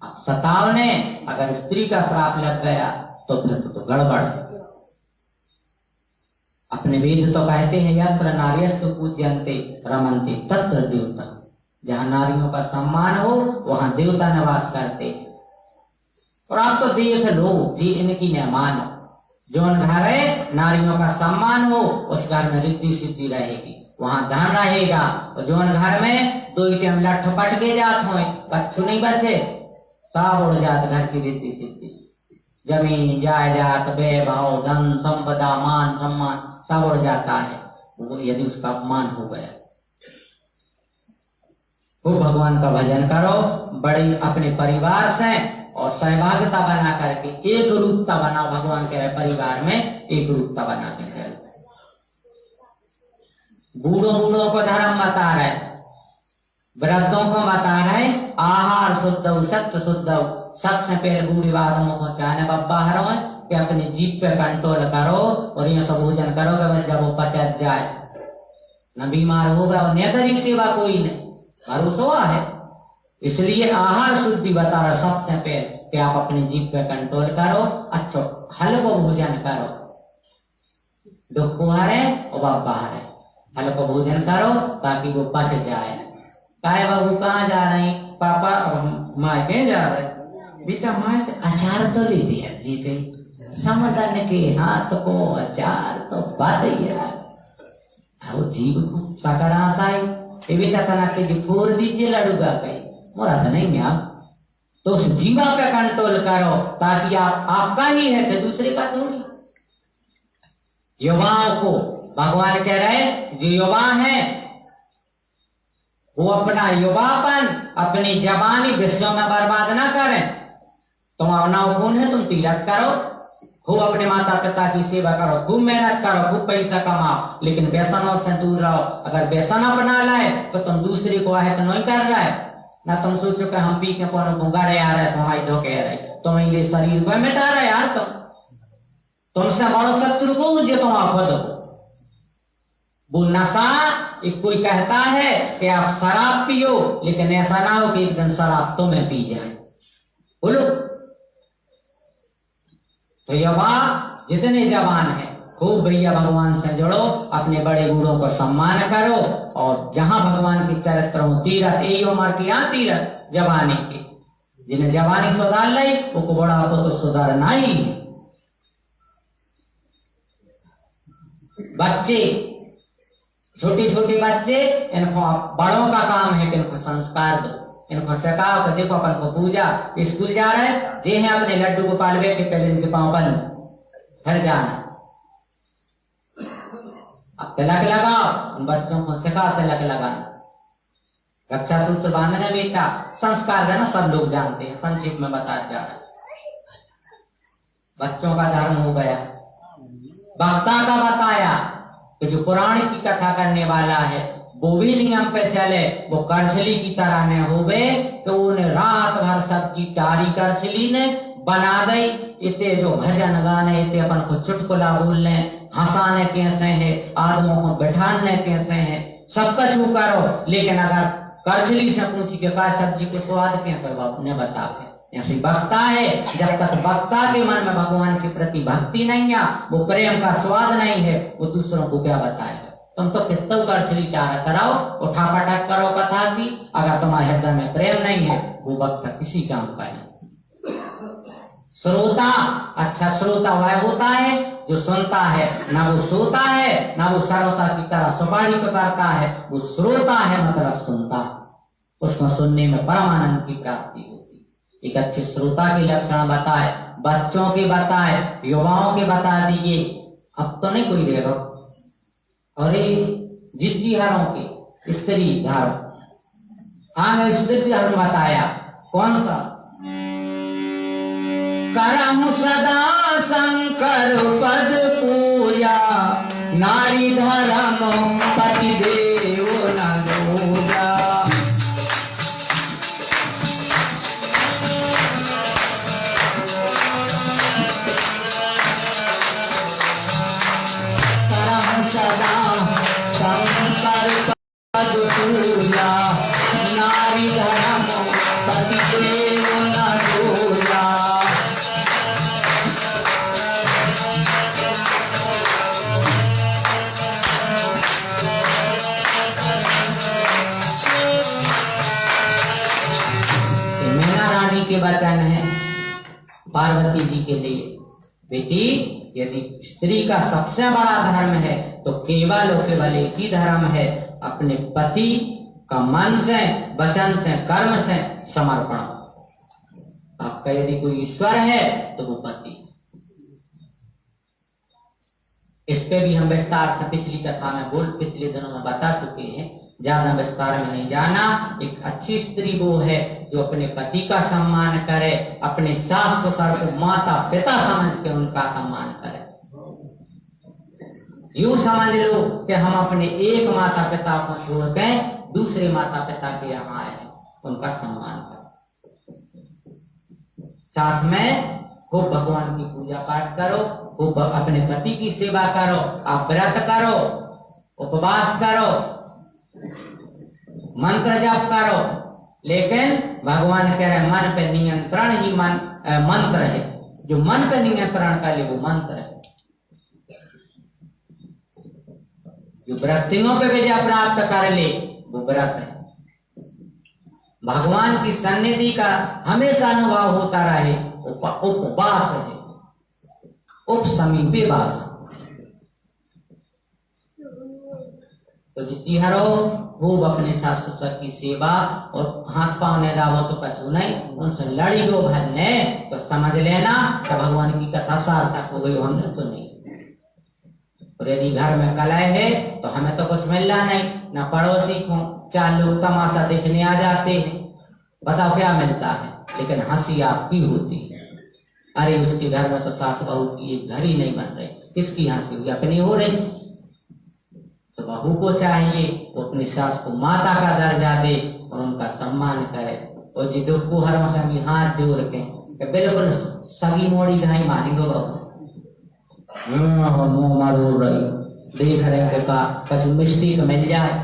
अब सतावने अगर स्त्री का श्राप लग गया तो फिर तो गड़बड़। अपने वेद तो कहते हैं यत्र नार्यस्तु पूज्यन्ते रमन्ते तत्र देवता। जहां नारियों का सम्मान हो वहां देवता निवास करते। और आप तो देख लो जी, इनकी न मानो। जो घर है नारियों का सम्मान हो उस घर में रिद्धि सिद्धि रहेगी, वहां धन रहेगा। और जो घर में 2 टाइम लठ पट के जात हो, कच्छु नहीं बचे, सब उड़ जात घर की रिद्धि सिद्धि। जमीन जायदाद वैभव धन संपदा मान सम्मान सब उड़ जाता है, वो यदि उसका अपमान हो गया। तो भगवान का भजन करो, बड़ी अपने परिवार से और सहभागिता बना करके एक रूपता बनाओ। भगवान के परिवार में एक रूपता बना के चलो। बूढ़ों बूढ़ों को धर्म बता रहे, वृद्धों को बता रहे आहार शुद्ध हो, सत्य शुद्ध हो, सबसे पहले बूढ़ी बात मुँह चाहने बब्बा हरो कि अपनी जीभ पे कंट्रोल करो और ये सब भोजन करोगे जब वो पचत जाए न बीमार होगा और न करी सेवा कोई नहीं, भरोसा है। इसलिए आहार शुद्धि बता रहा सबसे पहले कि आप अपनी जीभ पे कंट्रोल करो, अच्छा हल्को भोजन करो, दुख हरे और बब्बा हरे, हल्को भोजन करो ताकि वो पच जाए। काय बाबू कहाँ जा रहे? पापा माँ के जा रहे? बेटा माँ से अचार तो ले दिया जी पे, समझने के हाथ को अचार तो बात ही है, वो जीव को सकर आता है ये बेटा तना के जी फोड़ दीजिए लड़ूगा कहीं मोरा तो नहीं है आप, तो उस जीवा पे कंट्रोल करो ताकि आप आपका ही है तो दूसरे का थोड़ी। युवाओं को भगवान कह रहे जो युवा है वो अपना युवापन अपनी जवानी विश्व में बर्बाद ना करें। तुम अपना कौन है, तुम तीरथ करो, खूब अपने माता पिता की सेवा करो, खूब मेहनत करो, खूब पैसा कमाओ, लेकिन व्यसनों से दूर रहो। अगर व्यसन अपना लाए तो तुम दूसरे को आहे तो नहीं कर रहा है ना, तुम सोचो कि हम पी के कौन भूंगा रहे आ रहे हमारी धोखे रहे, तुम ये शरीर को मिटा रहे यार, तुमसे बड़ो शत्रु को जो तुम खुद हो। वो नशा एक कोई कहता है कि आप शराब पियो, लेकिन ऐसा ना हो कि एक दिन शराब तुम्हें पी जाए। बोलो तो युवा जितने जवान है खूब भैया भगवान से जुड़ो, अपने बड़े बूढ़ों को सम्मान करो, और जहां भगवान की चरित्र हो तीरथ यही उम्र की यहाँ तीरथ जवानी की, जिन्हें जवानी सुधार लाई वो बड़ा को तो सुधारना ही। बच्चे छोटे छोटे बच्चे इनको बड़ों का काम है कि इनको संस्कार दो, इनको सिखाओ कि देखो अपन को पूजा स्कूल जा रहे हैं जे है अपने लड्डू गोपाल के पहले इनके पाँव बनो घर जाना, अब तिलक लगाओ, उन बच्चों को सिखाओ तिलक लगाना, रक्षा सूत्र बांधना बेटा, संस्कार देना सब लोग जानते हैं, संक्षिप्त में बताया जा रहा है। बच्चों का धर्म हो गया। वक्ता का बताया कि जो पुराण की कथा करने वाला है वो भी नियम पे चले, वो करछली की तरह न होवे तो उन्हें रात भर सब्जी टारी करछली ने बना दे, इतने जो भजन गाने इतने अपन को चुटकुला बोलने हंसाने कैसे है, आदमों को बैठाने कैसे है, सब कुछ वो करो, लेकिन अगर करछली से पूछी के का सब्जी को स्वाद कैसे वो अपने बताते। ऐसे वक्ता है, जब तक वक्ता के मन में भगवान के प्रति भक्ति नहीं है, वो प्रेम का स्वाद नहीं है, वो दूसरों को क्या बताएगा। तुम तो कितना करछली कराओ, उठा पटक करो कथा की, अगर तुम्हारे हृदय में प्रेम नहीं है वो वक्ता किसी काम का नहीं। श्रोता, अच्छा श्रोता वह होता है जो सुनता है, ना वो सोता है ना वो श्रोता की तरह सुपारी पकड़ता है, वो श्रोता है मतलब सुनता, उसको सुनने में परमानंद की प्राप्ति होती। एक अच्छे श्रोता के लक्षण बताए, बच्चों के बताए, युवाओं के बता दिए, अब तो नहीं कोई देगा, और जिज्जी हरों के स्त्री धर्म, आगे स्त्री धर्म बताया कौन सा, करहु सदा शंकर पद पूजा, नारी धर्म पति देव न दूजा। नारी धर्म पति देव न दूजा। मीना रानी के वचन है पार्वती जी के लिए, बेटी यदि स्त्री का सबसे बड़ा धर्म है तो केवल और केवल एक ही धर्म है, अपने पति का मन से वचन से कर्म से समर्पण। आपका यदि कोई ईश्वर है तो वो पति। इस पे भी हम विस्तार से पिछली कथा में पिछले दिनों में बता चुके हैं, ज्यादा विस्तार में नहीं जाना। एक अच्छी स्त्री वो है जो अपने पति का सम्मान करे, अपने सास ससुर को माता पिता समझ के उनका सम्मान करे। यूं समझ लो कि हम अपने एक माता पिता को छोड़ के दूसरे माता पिता के यहाँ आए हैं, उनका सम्मान करो। साथ में खूब भगवान की पूजा पाठ करो, खूब अपने पति की सेवा करो, आप व्रत करो, उपवास करो, मंत्र जाप करो, लेकिन भगवान कह रहे मन पे नियंत्रण ही मंत्र है। जो मन पे नियंत्रण कर ले वो मंत्र है। जो व्रतियों पे विजय प्राप्त कर ले वो व्रत है। भगवान की सन्निधि का हमेशा अनुभव होता रहे उपवास है, उप समीपे वास। तो जितनी हरो खूब अपने सास ससुर की सेवा और हाथ पांव ने दावो तो कछु नहीं, उनसे लड़ी दो भजने तो समझ लेना कि भगवान की कथा सार्थक हो गई, हमने सुनी। और यदि घर में कलह है तो हमें तो कुछ मिलना नहीं, न पड़ोसी को 4 लोग तमाशा देखने आ जाते हैं, बताओ क्या मिलता है, लेकिन हंसी आपकी होती है। अरे उसके घर में तो सास बहू की एक घर ही नहीं बन रही, किसकी हंसी हुई, अपनी हो रही। तो बहू को चाहिए वो अपनी सास को माता का दर्जा दे और उनका सम्मान करे। और जी दुख को हर संगी हाथ जोड़ के बिल्कुल सगी मोड़ी घाई मारी दो बहू, मुंह मारो रही देख रहे का कुछ मिस्टी मिल जाए।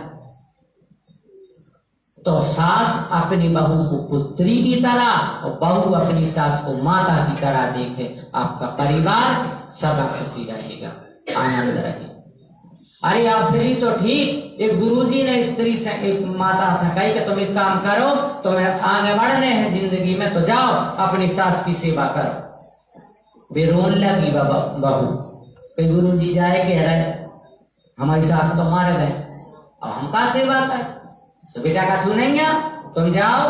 तो सास अपनी बहू को पुत्री की तरह और बहू अपनी सास को माता की तरह देखे, आपका परिवार सदा सुखी रहेगा, आनंद रहेगा। अरे आपसे तो ठीक, एक गुरुजी ने स्त्री से एक माता से कही कि तुम एक काम करो, तुम्हें आगे बढ़ने हैं जिंदगी में, तो जाओ अपनी सास की सेवा करो। वे रोने लगी बहू, कई गुरुजी जाए कह रहे हमारी सास तो मार गए, अब हम का सेवा करें। तो बेटा का सुनेंगे, तुम जाओ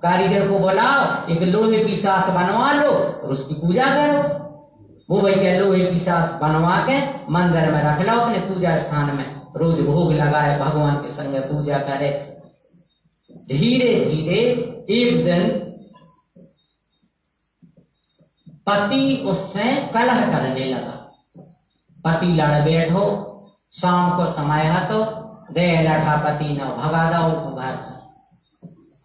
कारीगर को बुलाओ, एक लोहे की सास बनवा लो और उसकी पूजा करो। वो भैया लोहे की सास बनवा के मंदिर में रख लो अपने पूजा स्थान में, रोज भोग लगाए, भगवान के संग पूजा करे। धीरे धीरे एक दिन पति उससे कलह करने लगा। पति लड़ बैठो, शाम को समय है तो दे लठा पति न भगा दो तो घर।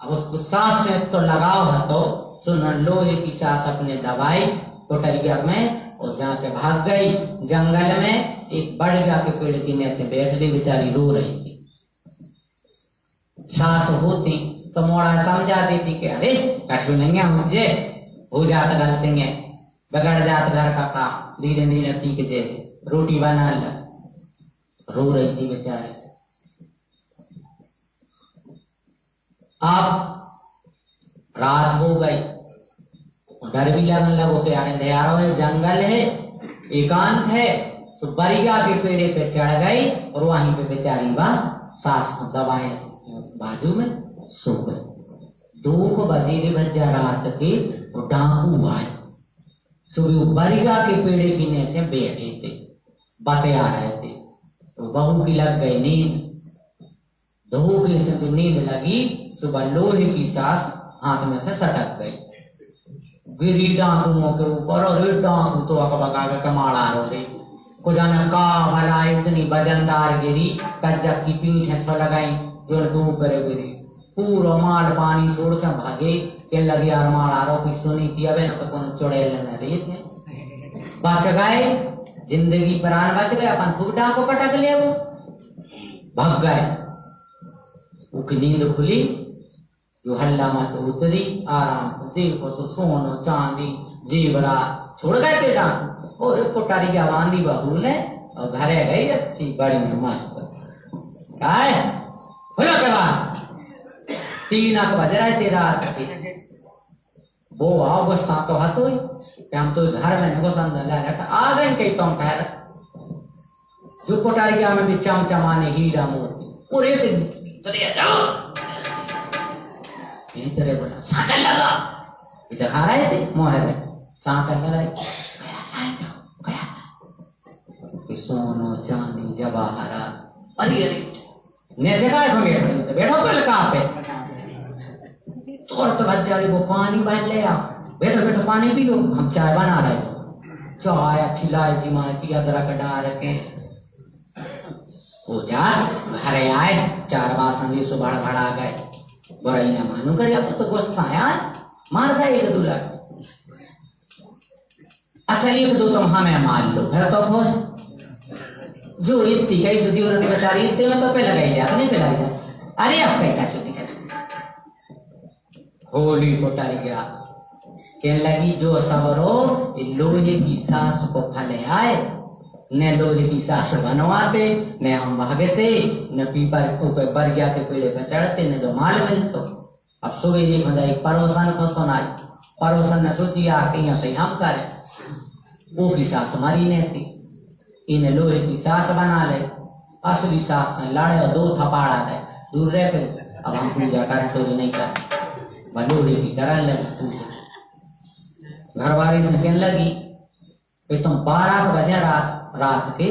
अब उसको सास से तो लगाव है तो सुन लोहे की सास अपने दवाई कोटरिया में और जाके भाग गई जंगल में। एक बड़िया के पेड़ के नीचे बैठ गई, बेचारी रो रही थी। सास होती तो मोड़ा समझा देती कि अरे कछु नहीं है, मुझे हो जात गलती है, बिगड़ जात घर का काम, धीरे धीरे सीख जे रोटी बना ला। रो रही थी बेचारी। अब रात हो गई, डर भी लगने लगो कि यार अंधेरा है, जंगल है, एकांत है। तो बरिया के पेड़े पे चढ़ गई और वहीं पे बेचारी सास को दबाए बाजू में सो गई। 2 बजे बजा रात के वो डाकू आए, सुबह बरिया के पेड़े के नीचे बैठे थे, बातें आ रहे थे। तो बहू की लग गई नींद, धोखे से तो नींद लगी, सुबह लोहे की सास हाथ में से सटक गई, गिरी डाकुओं के ऊपर। और डाकू तो अकबका के कमाड़ा रो रही, को जाने का भला इतनी वजनदार गिरी, कज्जक की पीठ छो लगाई जो डूब कर गिरी। पूरा माल पानी छोड़ के भागे के लगे यार मारा रो की सुनी थी, अबे न तो कौन चुड़ैल न रही थे। बच गए, जिंदगी प्राण बच गए, अपन खूब डाको पटक लिया, वो भाग गए। उसकी नींद खुली, जो हल्ला मच उतरी, आराम से देखो तो सोनो चांदी जेवरा छोड़ गए थे डाकू। और कोटारिया बांधी बहू ने और घरे गई अच्छी बड़ी मस्त। काय बोलो के बाद 3 बज रहे थे रात के। वो आओ गुस्सा तो हतो ही कि हम तो घर में नको संदल आ गए कहीं तुम कह रहे। जो कोटारिया में भी चमचमाने हीरा मोती पूरे जाओ तरह बोला साकल लगा, इधर आ रहे थे मोहर साकल लगाई, सोनो चांदी जवाहरात। अरे ने जगह बैठो बैठो कल कहाँ पे तोड़ तो बच्चा वो पानी भर ले आओ, बैठो बैठो पानी पियो, हम चाय बना रहे थे। चाय खिलाई जी माची अदरक डाल के वो जा घरे आए, 4 बासन ये सुबह भड़ा गए, बुराई न मानू करे, अब तो गुस्सा आया, मार गए 1-2 लड़। अच्छा 1-2 तुम हमें मार लो, फिर तो खुश। जो इतनी कई सुधी औरत बेचारी इतने में तो पे लगाई जाता नहीं, पे लग जाता। अरे अब कहीं का छुट्टी होली को टर गया, कहने लगी जो सबरो लोहे की सास को फले आए, न लोहे की सास बनवाते, न हम भागते, न पीपर ऊपर पर गया के पेड़े पर चढ़ते, न जो माल मिलतो। अब सुबह खुदाई पड़ोसन को सुनाई, पड़ोसन ने सोची यार कहीं से हम करें, वो की सास मरी नहीं थी, इन्हें लोहे की सास बना ले। असली सास से लड़े और 2 थपाड़ा दे, दूर रह कर अब हम पूजा करें तो नहीं करें, लोहे की करने लगी पूजा। घरवाली से कहने लगी कि तुम 12 बजे रात के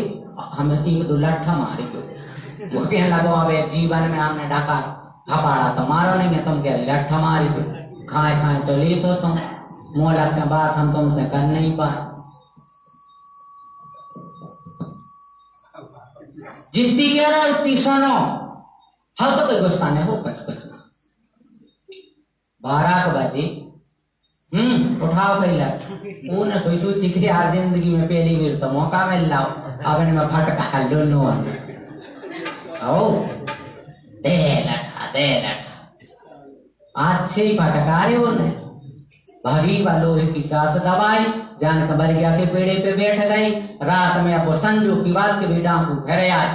हमें 1-2 लट्ठा मारी दो। वो कहने लगो अब जीवन में हमने ढका थपाड़ा तो मारो नहीं है, तुम कह रही लट्ठा मारी दो, खाए तो ली तो तुम, मोलक के बात हम तुमसे कर नहीं पाए। जितनी कह रहा उतनी सुनो, हाँ तो कोई गुस्सा नहीं हो कुछ 12 बजे उठाओ कई लग ऊन सोई सोची कि यार जिंदगी में पहली बार तो मौका मिल लाओ, अब में फटका लो आओ दे लटा अच्छे ही फटका रहे हो। भागी वालों की सास दबाई, जान खबर गया के पेड़े पे बैठ गई। रात में अब संजू की बात के भी डाकू घर आए,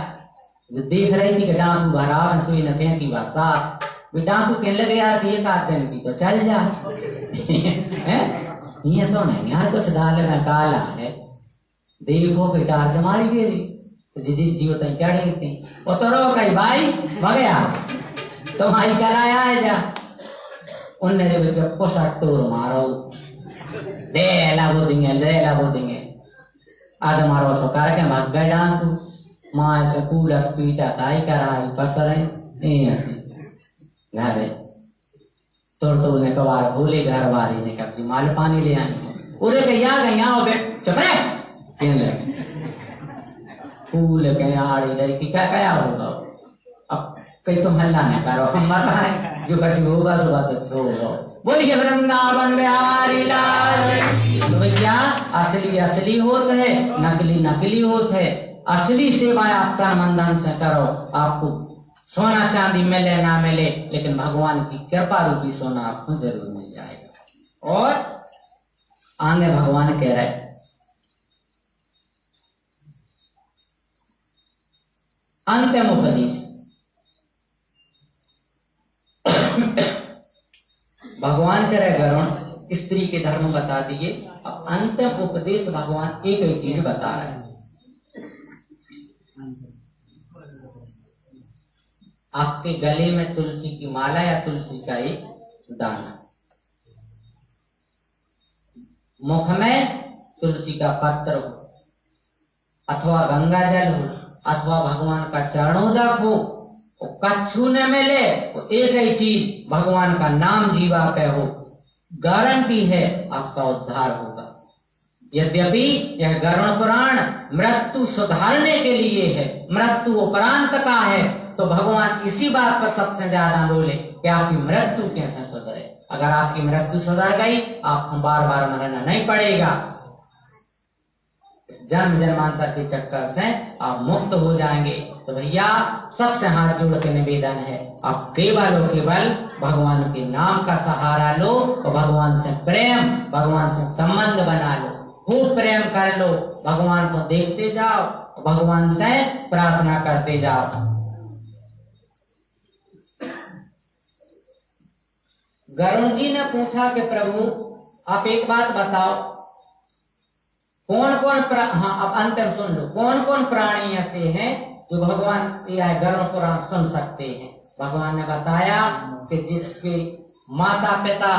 जो देख रही थी कि डाकू भरा सुई न फेंकी बात सास डाकू कहने लगे यार कि 1 आध दिन की तो चल जा ये सोने यार कुछ दाल में काला है, देखो कि डाल जमारी गेली तो जीव तई चढ़ी थी वो तो रो कही भाई भगया तुम्हारी कराया है जा उनने जो पोसा टोर मारो दे लागो देंगे आध मारो सो करके भाग गए डाकू। माँ से कूड़ा पीटा ताई कराई पकड़े घरे तो ने कबार भूले घर वाली ने कहा माल पानी ले आई उरे के या गई आओ बेट चुप रहे कहने फूल के आड़ी दे कि क्या होगा अब कहीं तुम हल्ला न करो हम मत है जो कुछ होगा तो छोड़ो। बोलिए वृंदावन बिहारी लाल। तो भैया असली होता है, नकली होता है। असली सेवा आप तन मन धन से करो, आपको सोना चांदी मिले ना मिले लेकिन भगवान की कृपा रूपी सोना आपको जरूर मिल जाएगा। और आगे भगवान कह रहे अंतिम उपदेश भगवान कह रहे गरुण स्त्री के धर्म बता दिए। अब अंतिम उपदेश भगवान एक ही चीज बता रहे हैं, आपके गले में तुलसी की माला या तुलसी का एक दाना, मुख में तुलसी का पत्र हो अथवा गंगा जल हो अथवा भगवान का चरणोदक हो, कच्छू न मिले तो एक ही चीज भगवान का नाम जीवा पे हो, गारंटी है आपका उद्धार होगा। यद्यपि यह गरुड़ पुराण मृत्यु सुधारने के लिए है, मृत्यु उपरांत का है, तो भगवान इसी बात पर सबसे ज्यादा बोले कि आपकी मृत्यु कैसे सुधरे। अगर आपकी मृत्यु सुधर गई आपको बार बार मरना नहीं पड़ेगा, जन्म जन्मांतर के चक्कर से आप मुक्त हो जाएंगे। तो भैया सबसे हाथ जोड़ के निवेदन है, आप केवल भगवान के नाम का सहारा लो और भगवान से प्रेम, भगवान से संबंध बना लो, खूब प्रेम कर लो, भगवान को देखते जाओ, भगवान से प्रार्थना करते जाओ। गरुड़ जी ने पूछा कि प्रभु आप एक बात बताओ, कौन कौन अब अंतिम सुन लो, कौन कौन प्राणी ऐसे हैं जो भगवान यह गरुड़ पुराण सुन सकते हैं। भगवान ने बताया कि जिसके माता पिता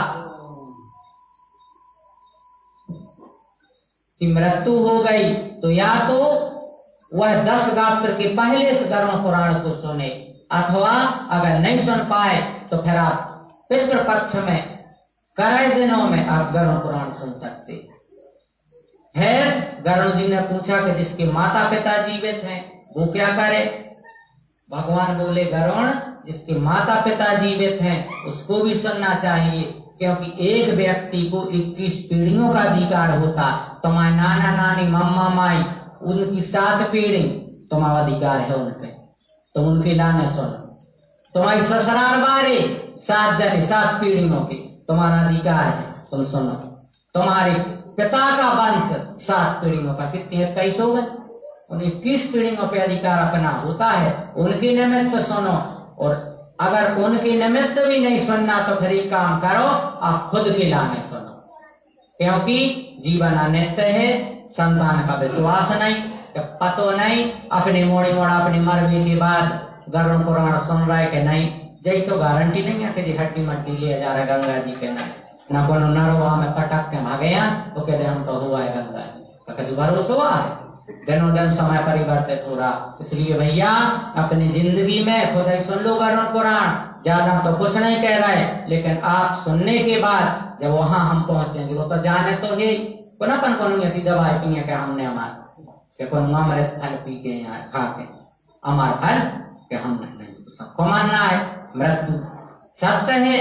की मृत्यु हो गई तो या तो वह 10 गात्र के पहले इस गरुड़ पुराण को सुने, अथवा अगर नहीं सुन पाए तो फिर आप पितृपक्ष में कराए दिनों में आप गरुड़ पुराण सुन सकते हैं। गरुड़ जी ने पूछा कि जिसके माता पिता जीवित हैं वो क्या करे। भगवान बोले गरुण, जिसके माता पिता जीवित हैं उसको भी सुनना चाहिए, क्योंकि एक व्यक्ति को 21 पीढ़ियों का अधिकार होता। तुम्हारे नाना नानी मम्मा माई उनकी 7 पीढ़ी तुम्हारा अधिकार है उन पे, तुम उनके लाने सुनो। तुम्हारी ससुराल वाले 7 जने 7 पीढ़ियों के तुम्हारा अधिकार है, तुम सुनो। तुम्हारे पिता का वंश 7 पीढ़ियों का, कितने 21 हो गए, उन 21 पीढ़ियों पे अधिकार अपना होता है, उनके निमित्त सुनो। और अगर उनके निमित्त भी नहीं सुनना तो फिर एक काम करो, आप खुद के लाने सुनो, क्योंकि जीवन अनित्य है, संतान का विश्वास नहीं, पतो नहीं, अपने मोड़ी मोड़ा अपने मरने के बाद गरुड़ पुराण सुन रहा है कि नहीं, जय तो गारंटी नहीं है कि हड्डी मट्टी ले जा रहा है गंगा जी के नाम ना को नरवा में पटक के भागे यहाँ तो कहते हम तो हुआ है गंगा जी का भरोसा हुआ है। दिनों दिन समय परिवर्तित हो रहा, इसलिए भैया अपनी जिंदगी में खुद ही सुन लो गरुड़ पुराण, ज्यादा तो कुछ नहीं कह रहा है, लेकिन आप सुनने के बाद जब वहां हम पहुंचेंगे वो तो जाने तो है कोनापन को ऐसी दवाई पी है हमने हमारे अमृत फल पी के यहाँ खा के अमर फल के हम नहीं, सबको मानना है मृत्यु सत्य है।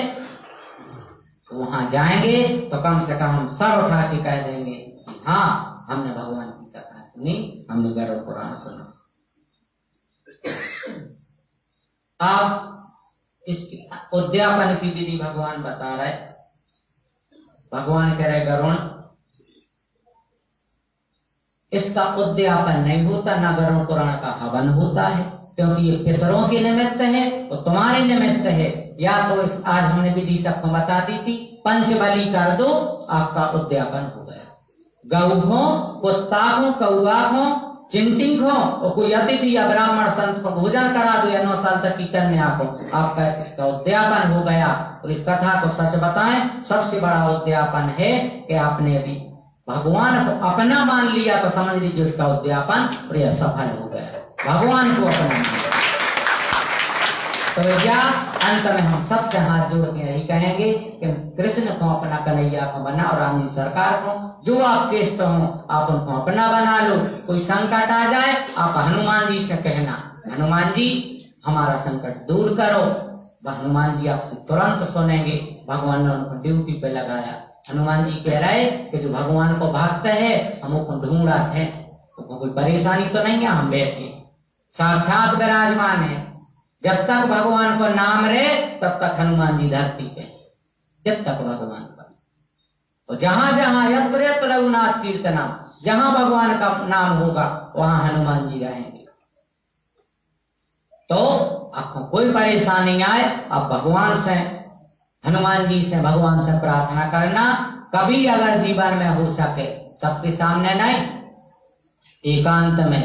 तो वहां जाएंगे तो कम से कम हम सर उठा के कह देंगे हाँ हमने भगवान की कथा सुनी, हमने गरुड़ पुराण सुना। अब इसकी उद्यापन की विधि भगवान बता रहे। भगवान कह रहे गरुड़ इसका उद्यापन नहीं होता, ना गरुड़ पुराण का हवन होता है, क्योंकि ये पितरों के निमित्त है तो तुम्हारे निमित्त है। या तो इस आज हमने विधि सबको बता दी थी, पंचबली कर दो आपका उद्यापन हो गया। गौ हो, कुत्ता हो, कौआ हो, चिंटी हो और कोई अतिथि या ब्राह्मण संत को भोजन करा दो या 9 साल तक की कन्या को, आपका इसका उद्यापन हो गया। और इस कथा को सच बताएं, सबसे बड़ा उद्यापन है कि आपने भी भगवान को अपना मान लिया तो समझ लीजिए उसका उद्यापन और यह सफल हो गया, भगवान को अपना मान लिया। तो भैया अंत में हम सबसे हाथ जोड़ के यही कहेंगे कि कृष्ण को अपना कन्हैया को बना और राम जी सरकार को जो आपके इष्ट हो आप उनको अपना बना लो। कोई संकट आ जाए आप हनुमान जी से कहना हनुमान जी हमारा संकट दूर करो, हनुमान जी आपको तुरंत सुनेंगे। भगवान ने उनको ड्यूटी पे लगाया। हनुमान जी कह रहे कि जो भगवान को भक्त है हम उसको ढूंढा थे, तो कोई परेशानी तो नहीं है, हम बैठे साक्षात विराजमान है। जब तक भगवान को नाम रहे तब तक हनुमान जी धरती पे, जब तक भगवान का तो जहां जहां यत्र यत्र रघुनाथ कीर्तनम, जहां भगवान का नाम होगा वहां हनुमान जी रहेंगे। तो आपको कोई परेशानी आए आप भगवान से हनुमान जी से भगवान से प्रार्थना करना। कभी अगर जीवन में हो सके सबके सामने नहीं, एकांत में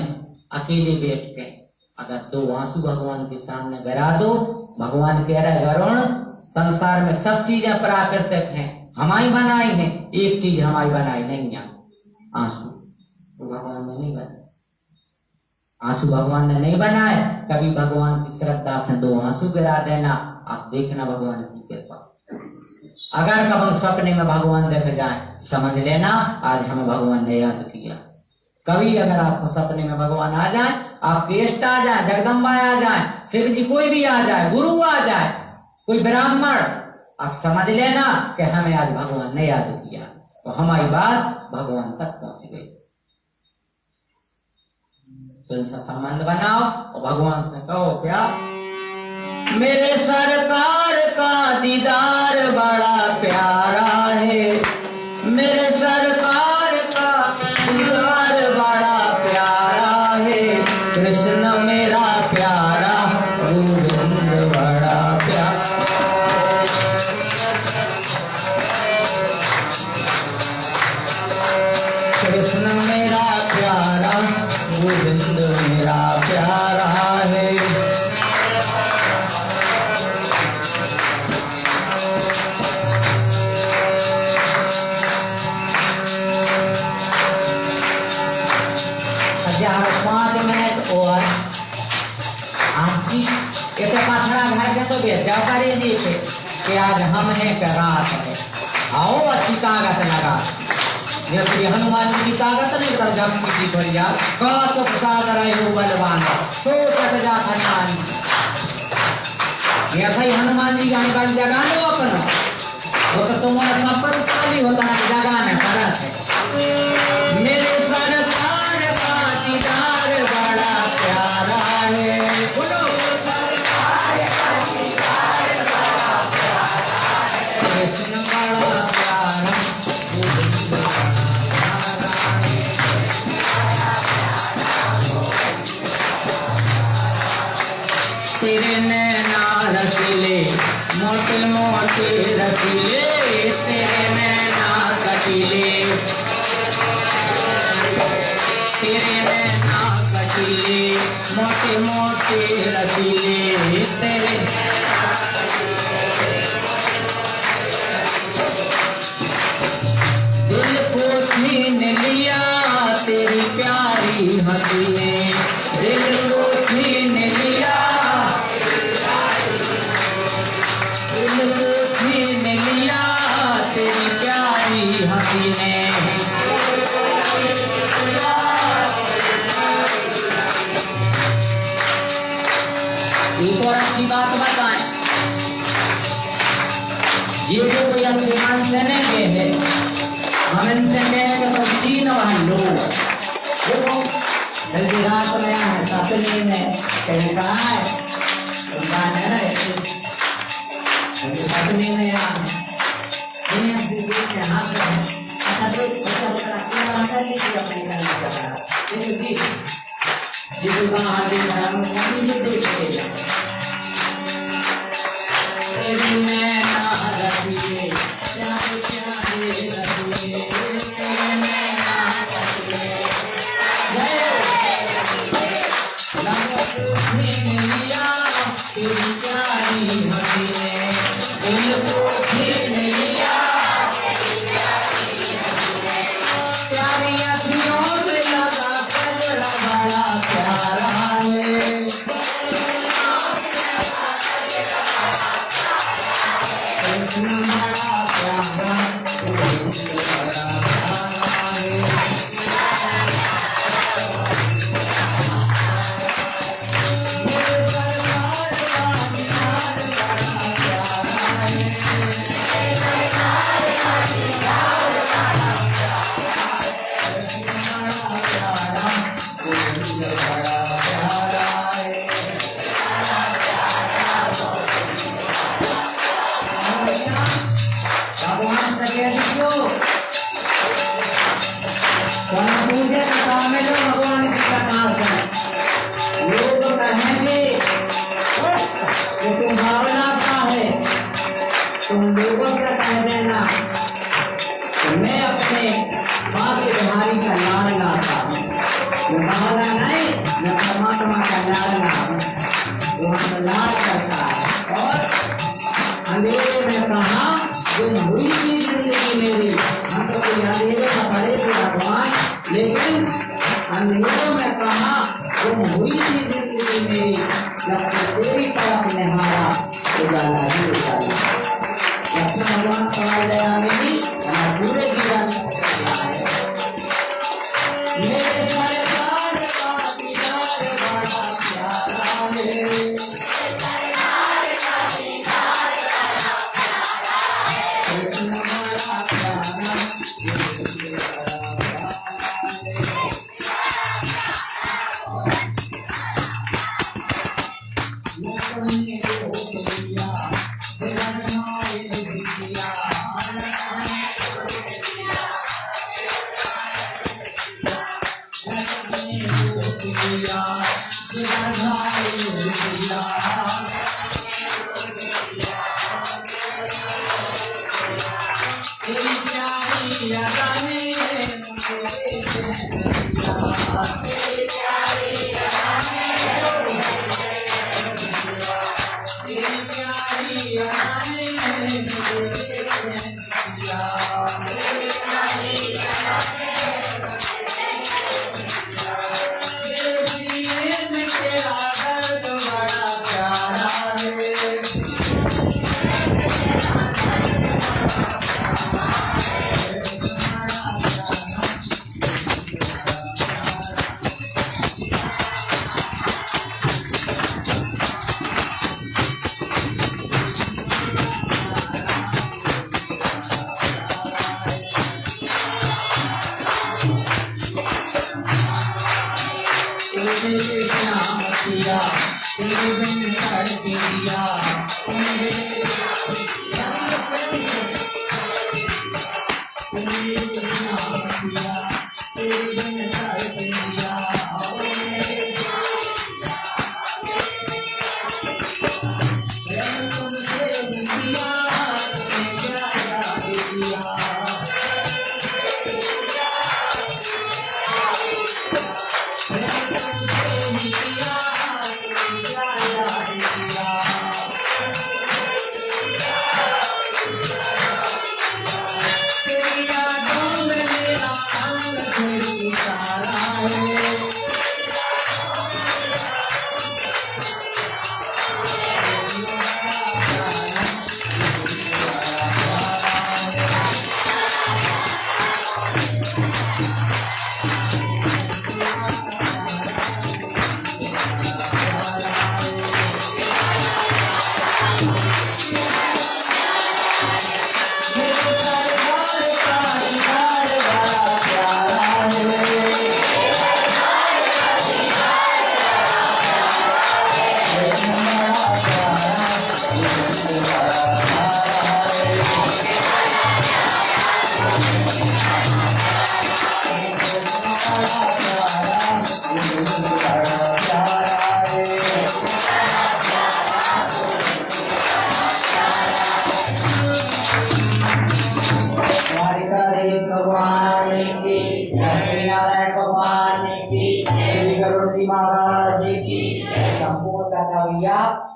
अकेले बैठ के अगर 2 आंसू भगवान के सामने गिरा दो। भगवान कह रहे गरुड़ संसार में सब चीजें प्राकृतिक हैं, हमारी बनाई है, एक चीज हमारी बनाई नहीं है आंसू। तो भगवान ने नहीं बनाए आंसू, भगवान ने नहीं बनाए। कभी भगवान की श्रद्धा से 2 आंसू गिरा देना, आप देखना भगवान की कृपा। अगर कभी सपने में भगवान देख जाए समझ लेना आज हमें भगवान ने याद किया। कभी अगर आपको सपने में भगवान आ जाए, आपके इष्ट आ जाए, जगदम्बा आ जाए, शिव जी कोई भी आ जाए, गुरु आ जाए, कोई ब्राह्मण, आप समझ लेना कि हमें आज भगवान ने याद किया, तो हमारी बात भगवान तक पहुंच गई। तो इनसे संबंध बनाओ और भगवान से कहो क्या मेरे सरकार का दीदार बड़ा प्यारा है, मेरे सरकार का दीदार बड़ा प्यारा है, कृष्ण मेरा प्यारा गोविंद बड़ा प्यारा, कृष्ण मेरा प्यारा गोविंद मेरा प्यारा है। कि आज हम हैं कि रात है, आओ अच्छी ताकत लगा ये श्री हनुमान जी की ताकत नहीं कर जब की बढ़िया कात सागर हो बलवान तो कट जा हनुमान ये ऐसा ही हनुमान जी का निकाल जगा लो अपना वो तो तुम्हारा संपत्ति होता है जगाने परत है मेरे सरकार पाटीदार बड़ा प्यारा है बोलो कृष्ण बड़ा प्यारा तेरे नैना रसीले मोटे मोटे रसीले तेरे नैना कटीले तेरे नैना कटीले मोटे मोटे रसीले तेरे दिल को छीन लिया तेरी प्यारी हंसी ने दिल को छीन लिया दिल को छीन लिया तेरी प्यारी हंसी ने एक और अच्छी बात बताएं ये जो कोई अच्छे मान देने के हैं हम इनसे कहें कि सब चीन वाहन लो देखो जल्दी रात में है सपने में कहीं कहाँ है उनका है सपने में यहाँ हाथ में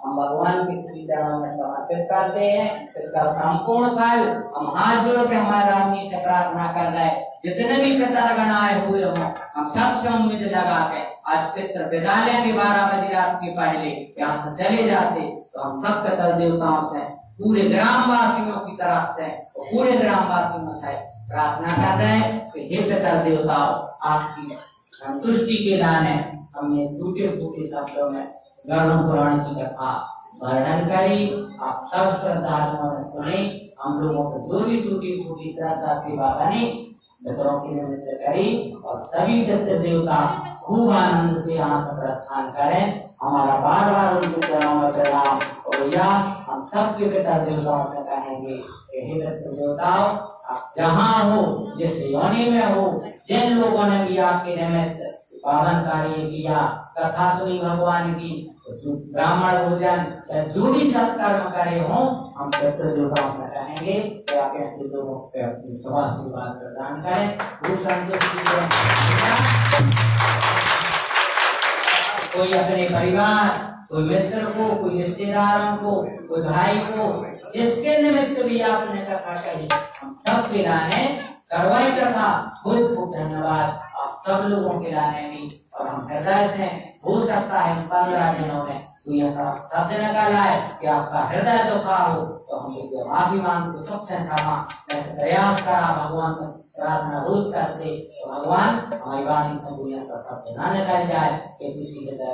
हम भगवान के श्री चरणों में समर्पित करते हैं। इसका संपूर्ण फल हम हाथ जोड़ के हमारे रानी से प्रार्थना कर रहे हैं। जितने भी पितरगण आए हुए हों, हम सबसे उम्मीद लगा के आज पितृ विद्यालय के 12 बजे रात के पहले यहाँ से चले जाते तो हम सब पितर देवताओं से पूरे ग्रामवासियों की तरफ से पूरे ग्रामवासियों से प्रार्थना कर रहे हैं कि हे पितर देवताओं, आपकी संतुष्टि के लाने हमने टूटे फूटे शब्दों में गरुड़ पुराण की कथा वर्णन करी। आप सब श्रद्धालुओं ने सुने। हम लोगों को जो भी टूटी फूटी श्रद्धा सेवा बनी पितरों की निमित्त करी और सभी पितृ देवता खूब आनंद से यहाँ से प्रस्थान करें। हमारा बार बार उनके चरणों में प्रणाम और या हम सबके पितर देवताओं से कहेंगे कि हे पितृ देवताओं, आप जहाँ हो, जिस योनि में हो, जिन लोगों ने भी आपके निमित्त पावन कार्य किया, कथा सुनी भगवान की, ब्राह्मण भोजन जो भी सत्कर्म करे हो, हम पितृ देवताओं से कहेंगे कि आप ऐसे लोगों को अपनी आशीर्वाद प्रदान करें। कोई अपने परिवार, कोई मित्र को, कोई रिश्तेदारों को, कोई भाई को, जिसके निमित्त भी आपने कथा कही, हम सब के लाने करवाई कथा खूब खूब धन्यवाद आप सब लोगों के लाने भी। और हम हृदय से हो सकता है 15 दिनों में कोई ऐसा शब्द निकल आए कि आपका हृदय दुखा हो तो हम लोग माफी मांगते, सबसे क्षमा प्रयास करा, भगवान से प्रार्थना रोज करते तो भगवान हमारी वाणी से दुनिया का शब्द न निकल जाए कि किसी हृदय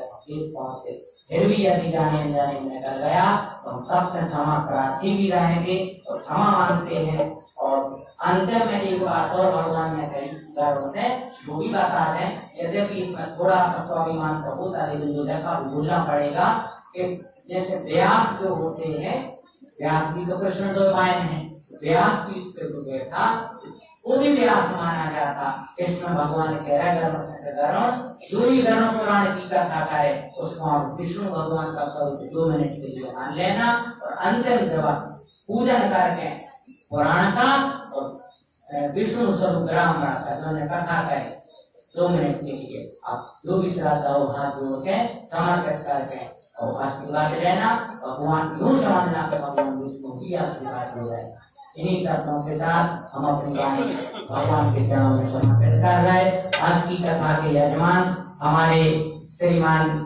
पहुंचे। फिर भी यदि जाने अनजाने में निकल गया तो हम सबसे क्षमा प्रार्थी भी रहेंगे और क्षमा मांगते हैं। और अंतिम में एक बात और भगवान ने कही से वो भी बता दें, यद्यपि इसमें थोड़ा सा स्वाभिमान का होता है लेकिन जो देखा भूलना पड़ेगा कि जैसे व्यास जो होते हैं, व्यास भी तो कृष्ण द्वैपायन है, व्यास भी जो बैठा वो भी व्यास माना जाता। कृष्ण भगवान कह रहे गरुड़ जो भी गरुड़ पुराण की कथा करे उसको आप विष्णु भगवान का स्वरूप 2 मिनट के लिए मान लेना और अंतिम जब पूजन करके पुराण का और विष्णु स्वरूप ब्राह्मण का उन्होंने कथा करे 2 मिनट के लिए आप जो भी श्रद्धा हो हाथ जोड़ के समर्पित करके और आशीर्वाद लेना। भगवान यूं समझना कि भगवान विष्णु की आशीर्वाद हो जाए। इन्हीं शब्दों के साथ हम अपनी वाणी भगवान के चरणों में समर्पित कर रहे। आज की कथा के यजमान हमारे श्रीमान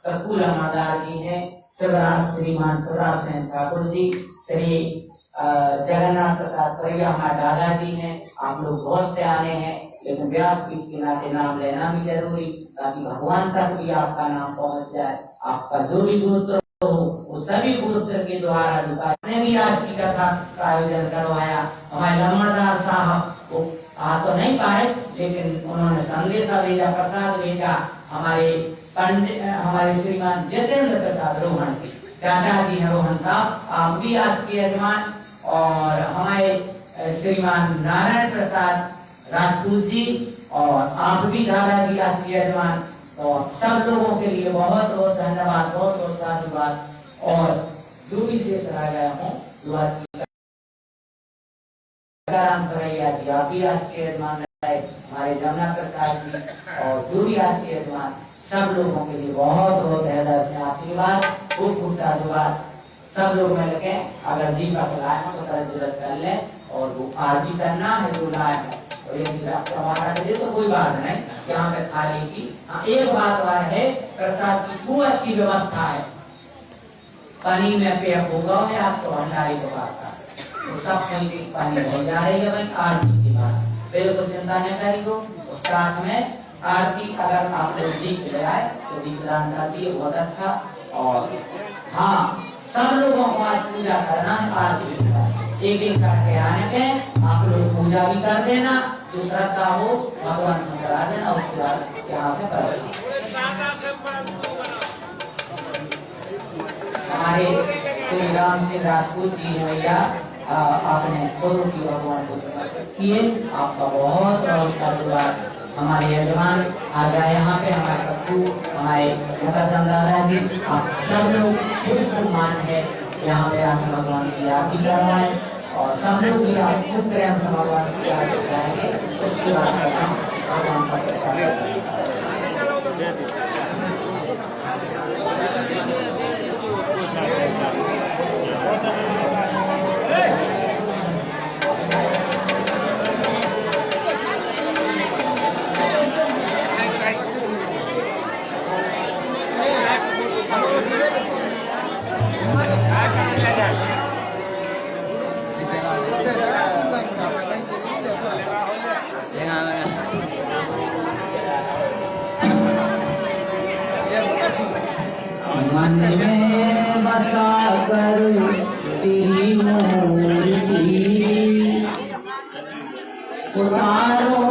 प्रफुल्ल अमरदास जी हैं, श्रीमान शिवराज सिंह ठाकुर जी, श्री जगन्नाथ प्रसाद परिया हमारे दादाजी हैं। आप लोग बहुत से आने हैं लेकिन व्यास पीठ के नाते नाम लेना भी जरूरी ताकि भगवान तक भी आपका नाम पहुंच जाए। आपका जो भी गुरुत्व हो वो सभी गुरुत्व के द्वारा ने भी आज की कथा का आयोजन करवाया। हमारे लम्बरदार साहब वो आ तो नहीं पाए लेकिन उन्होंने संदेशा भेजा, प्रसाद भेजा। हमारे पंडित हमारे श्रीमान जितेंद्र प्रसाद रोहन चाचा जी हैं, रोहन साहब आप भी आज के यजमान, और हमारे श्रीमान नारायण प्रसाद राजपूत जी और आप भी दादाजी आज के यजमान। और सब लोगों के लिए बहुत बहुत धन्यवाद, बहुत बहुत साधुवाद। और जो भी शेष रह गया हूँ आप भी आज के यजमान रहे, हमारे जमुना प्रसाद जी और जो भी आज के यजमान, सब लोगों के लिए बहुत बहुत हृदय से आशीर्वाद, खूब खूब साधुवाद। सब लोग मिलके अगर दीपक लाए तो तरह कर ले और वो आरती करना है जो लाए है और यदि हमारा दे तो कोई बात नहीं, यहाँ पे थाली की। हाँ, एक बात और है, प्रसाद की खूब अच्छी व्यवस्था है। पानी में पेड़ होगा है आपको भंडारी के पास तो सब कहीं पानी हो जा रही है भाई आरती के बाद, पेड़ को चिंता नहीं करेगो। उस साथ में आरती अगर आप लोग दीप जलाए तो दीपदान कर दिए, बहुत अच्छा। और हाँ, सब लोगों को आज पूजा करना है आरती के बाद, एक एक करके आने के आप लोग पूजा भी कर देना, जो श्रद्धा हो भगवान को करा देना, उसके बाद यहाँ से कर देना। हमारे श्री राम सिंह राजपूत जी भैया आपने स्वरूप की भगवान को समर्पित किए। आपका बहुत बहुत धन्यवाद। हमारे यजमान आ गए यहाँ पे, हमारे पप्पू, हमारे दादा जी, आप सब लोग खूब मान है यहाँ पे आकर भगवान की आरती करवाएं और सब लोग भी आप खूब प्रेम से भगवान की आरती कराएंगे। उसके बाद भगवान का प्रसाद। मन में बसा कर तेरी मूर्ति उतारो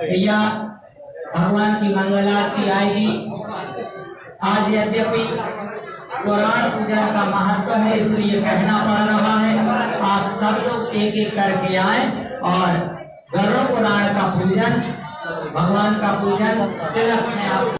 भैया भगवान की मंगल आरती आएगी। आज यद्यपि पुराण पूजन का महत्व है इसलिए कहना पड़ रहा है, आप सब लोग एक एक करके आए और गरुड़ पुराण का पूजन, भगवान का पूजन तिलक में आप